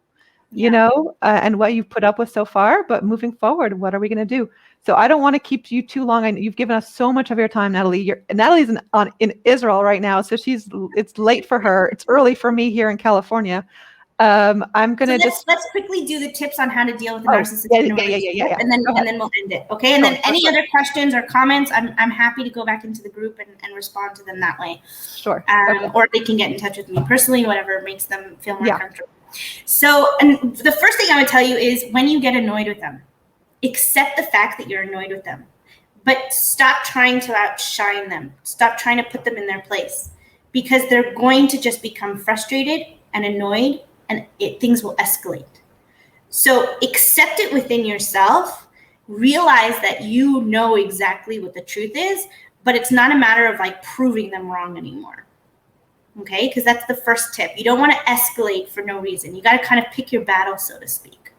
you know, and what you've put up with so far, but moving forward, what are we going to do? So I don't want to keep you too long. You've given us so much of your time, Natalie. Natalie's in Israel right now, so it's late for her. It's early for me here in California. I'm gonna let's quickly do the tips on how to deal with a narcissist. Yeah. And then we'll end it. Okay. And then any other questions or comments, I'm happy to go back into the group and respond to them that way. Sure. Or they can get in touch with me personally, whatever makes them feel more comfortable. So, and the first thing I would tell you is, when you get annoyed with them, accept the fact that you're annoyed with them, but stop trying to outshine them. Stop trying to put them in their place, because they're going to just become frustrated and annoyed, and things will escalate. So accept it within yourself. Realize that you know exactly what the truth is, but it's not a matter of like proving them wrong anymore. Okay, because that's the first tip. You don't want to escalate for no reason. You got to kind of pick your battle, so to speak.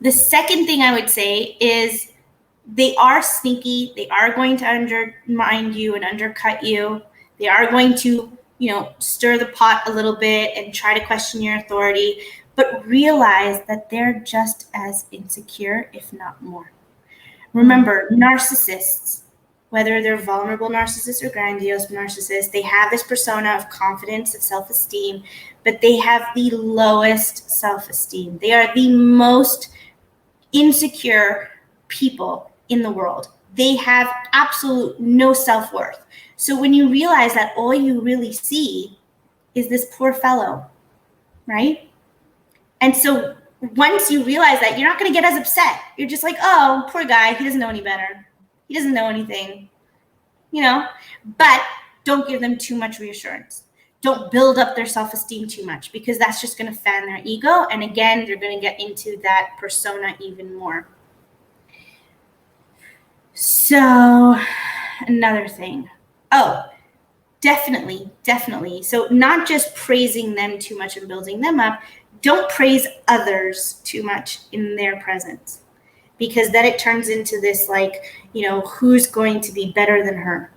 The second thing I would say is, they are sneaky. They are going to undermine you and undercut you. They are going to, you know, stir the pot a little bit and try to question your authority, but realize that they're just as insecure, if not more. Remember, narcissists, whether they're vulnerable narcissists or grandiose narcissists, they have this persona of confidence, of self-esteem, but they have the lowest self-esteem. They are the most insecure people in the world. They have absolute no self-worth. So when you realize that all you really see is this poor fellow, right? And so once you realize that, you're not going to get as upset. You're just like, oh, poor guy. He doesn't know any better. He doesn't know anything, you know, but don't give them too much reassurance. Don't build up their self-esteem too much, because that's just going to fan their ego. And again, they're going to get into that persona even more. So Another thing. Oh, definitely. So not just praising them too much and building them up. Don't praise others too much in their presence, because then it turns into this, like, who's going to be better than her?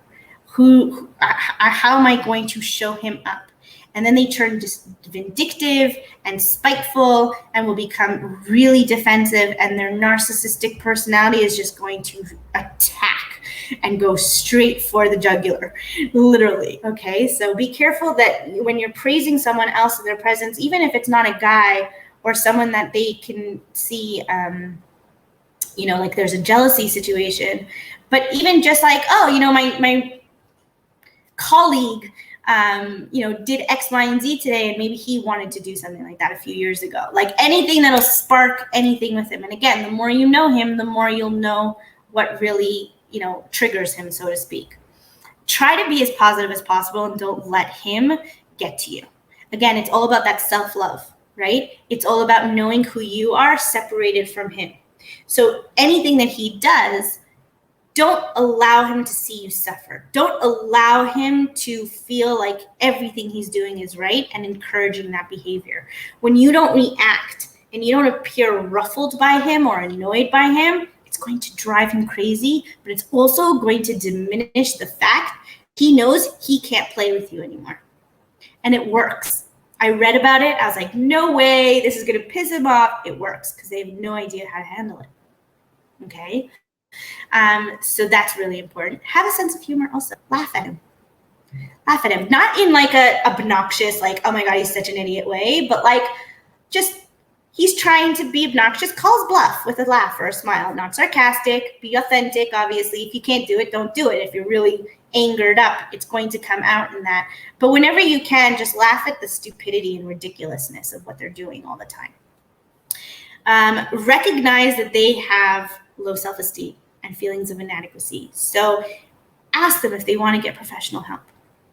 How am I going to show him up? And then they turn just vindictive and spiteful and will become really defensive, and their narcissistic personality is just going to attack and go straight for the jugular, literally. Okay, so be careful that when you're praising someone else in their presence, even if it's not a guy or someone that they can see, like there's a jealousy situation, but even just like, my colleague, did X, Y, and Z today, and maybe he wanted to do something like that a few years ago. Like anything that'll spark anything with him. And again, the more you know him, the more you'll know what really, triggers him, so to speak. Try to be as positive as possible and don't let him get to you. Again, it's all about that self-love, right? It's all about knowing who you are separated from him. So anything that he does, don't allow him to see you suffer. Don't allow him to feel like everything he's doing is right and encouraging that behavior. When you don't react and you don't appear ruffled by him or annoyed by him, it's going to drive him crazy, but it's also going to diminish the fact he knows he can't play with you anymore. And it works. I read about it. I was like, no way, this is going to piss him off. It works because they have no idea how to handle it. Okay? So that's really important. Have a sense of humor also. Laugh at him. Not in like a obnoxious, like, oh my God, he's such an idiot way, but like just he's trying to be obnoxious. Calls bluff with a laugh or a smile. Not sarcastic. Be authentic, obviously. If you can't do it, don't do it. If you're really angered up, it's going to come out in that. But whenever you can, just laugh at the stupidity and ridiculousness of what they're doing all the time. Recognize that they have low self-esteem and feelings of inadequacy. So ask them if they want to get professional help.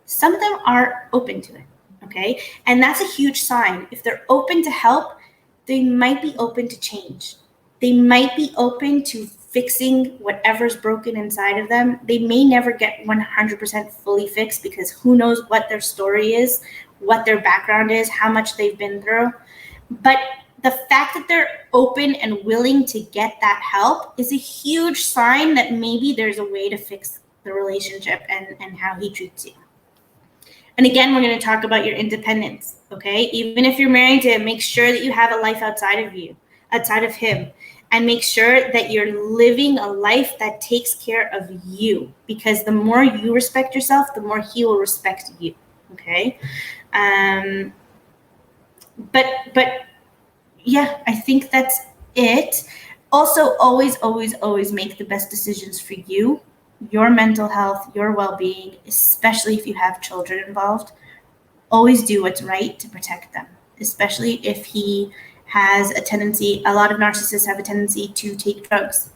Some of them are open to it, okay? And that's a huge sign. If they're open to help, they might be open to change. They might be open to fixing whatever's broken inside of them. They may never get 100% fully fixed because who knows what their story is, what their background is, how much they've been through. But the fact that they're open and willing to get that help is a huge sign that maybe there's a way to fix the relationship and how he treats you. And again, we're going to talk about your independence, okay? Even if you're married to him, make sure that you have a life outside of him, and make sure that you're living a life that takes care of you, because the more you respect yourself, the more he will respect you, okay? But yeah, I think that's it. Also, always make the best decisions for you, your mental health, your well-being, especially if you have children involved. Always do what's right to protect them, especially if he has a tendency, a lot of narcissists have a tendency to take drugs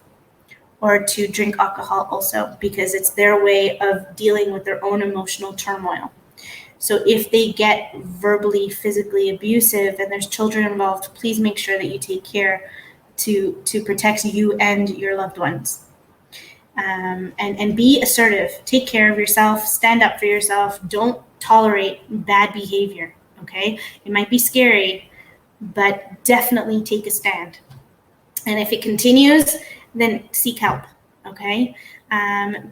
or to drink alcohol also, because it's their way of dealing with their own emotional turmoil. So if they get verbally, physically abusive and there's children involved, please make sure that you take care to protect you and your loved ones. And be assertive. Take care of yourself. Stand up for yourself. Don't tolerate bad behavior, okay? It might be scary, but definitely take a stand. And if it continues, then seek help, okay?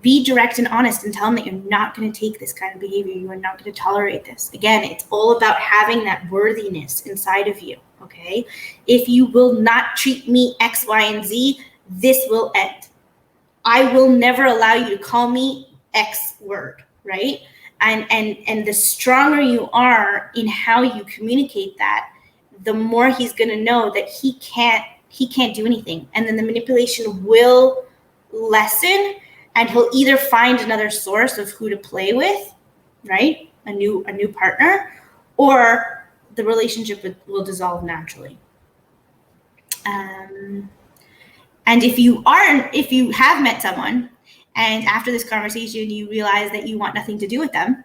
Be direct and honest and tell them that you're not going to take this kind of behavior. You are not going to tolerate this. Again, it's all about having that worthiness inside of you, okay? If you will not treat me X, Y, and Z, this will end. I will never allow you to call me X word, right? And the stronger you are in how you communicate that, the more he's going to know that he can't do anything. And then the manipulation will lessen, and he'll either find another source of who to play with, right? A new partner, or the relationship will dissolve naturally. And if you have met someone and after this conversation you realize that you want nothing to do with them,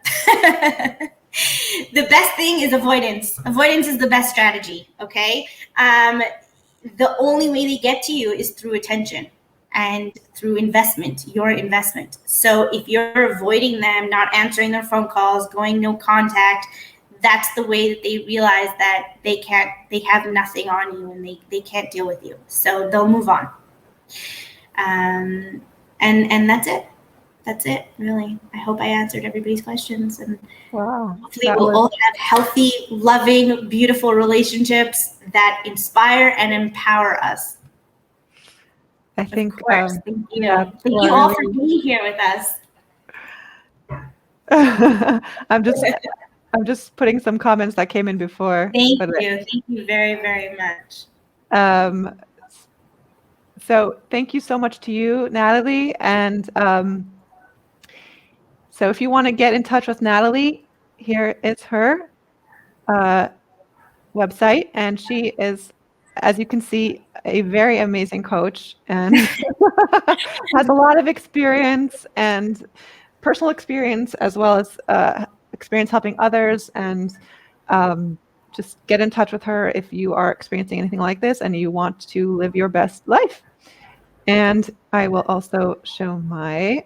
the best thing is avoidance. Avoidance is the best strategy, okay? The only way they get to you is through attention. and through investment, your investment. So if you're avoiding them, not answering their phone calls, going no contact, that's the way that they realize that they have nothing on you, and they can't deal with you. So they'll move on. And that's it. That's it, really. I hope I answered everybody's questions, and wow, hopefully we'll all have healthy, loving, beautiful relationships that inspire and empower us. I think, of course. Thank you. Yeah, Thank you all for being here with us. I'm just putting some comments that came in before. Thank you very, very much. So thank you so much to you, Natalie. And so if you want to get in touch with Natalie, here is her website. And she is, as you can see, a very amazing coach and has a lot of experience and personal experience, as well as experience helping others. And just get in touch with her if you are experiencing anything like this and you want to live your best life. And I will also show my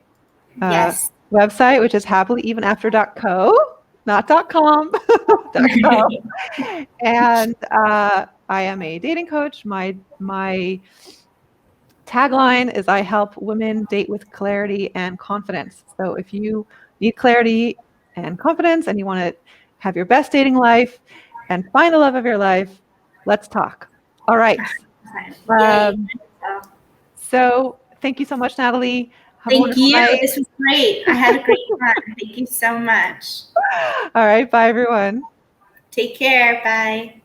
website, which is happilyevenafter.co, not .com. .co. And I am a dating coach. My tagline is I help women date with clarity and confidence. So if you need clarity and confidence and you want to have your best dating life and find the love of your life, let's talk. All right. So thank you so much, Natalie. Thank you. Night. This was great. I had a great time. Thank you so much. All right. Bye, everyone. Take care. Bye.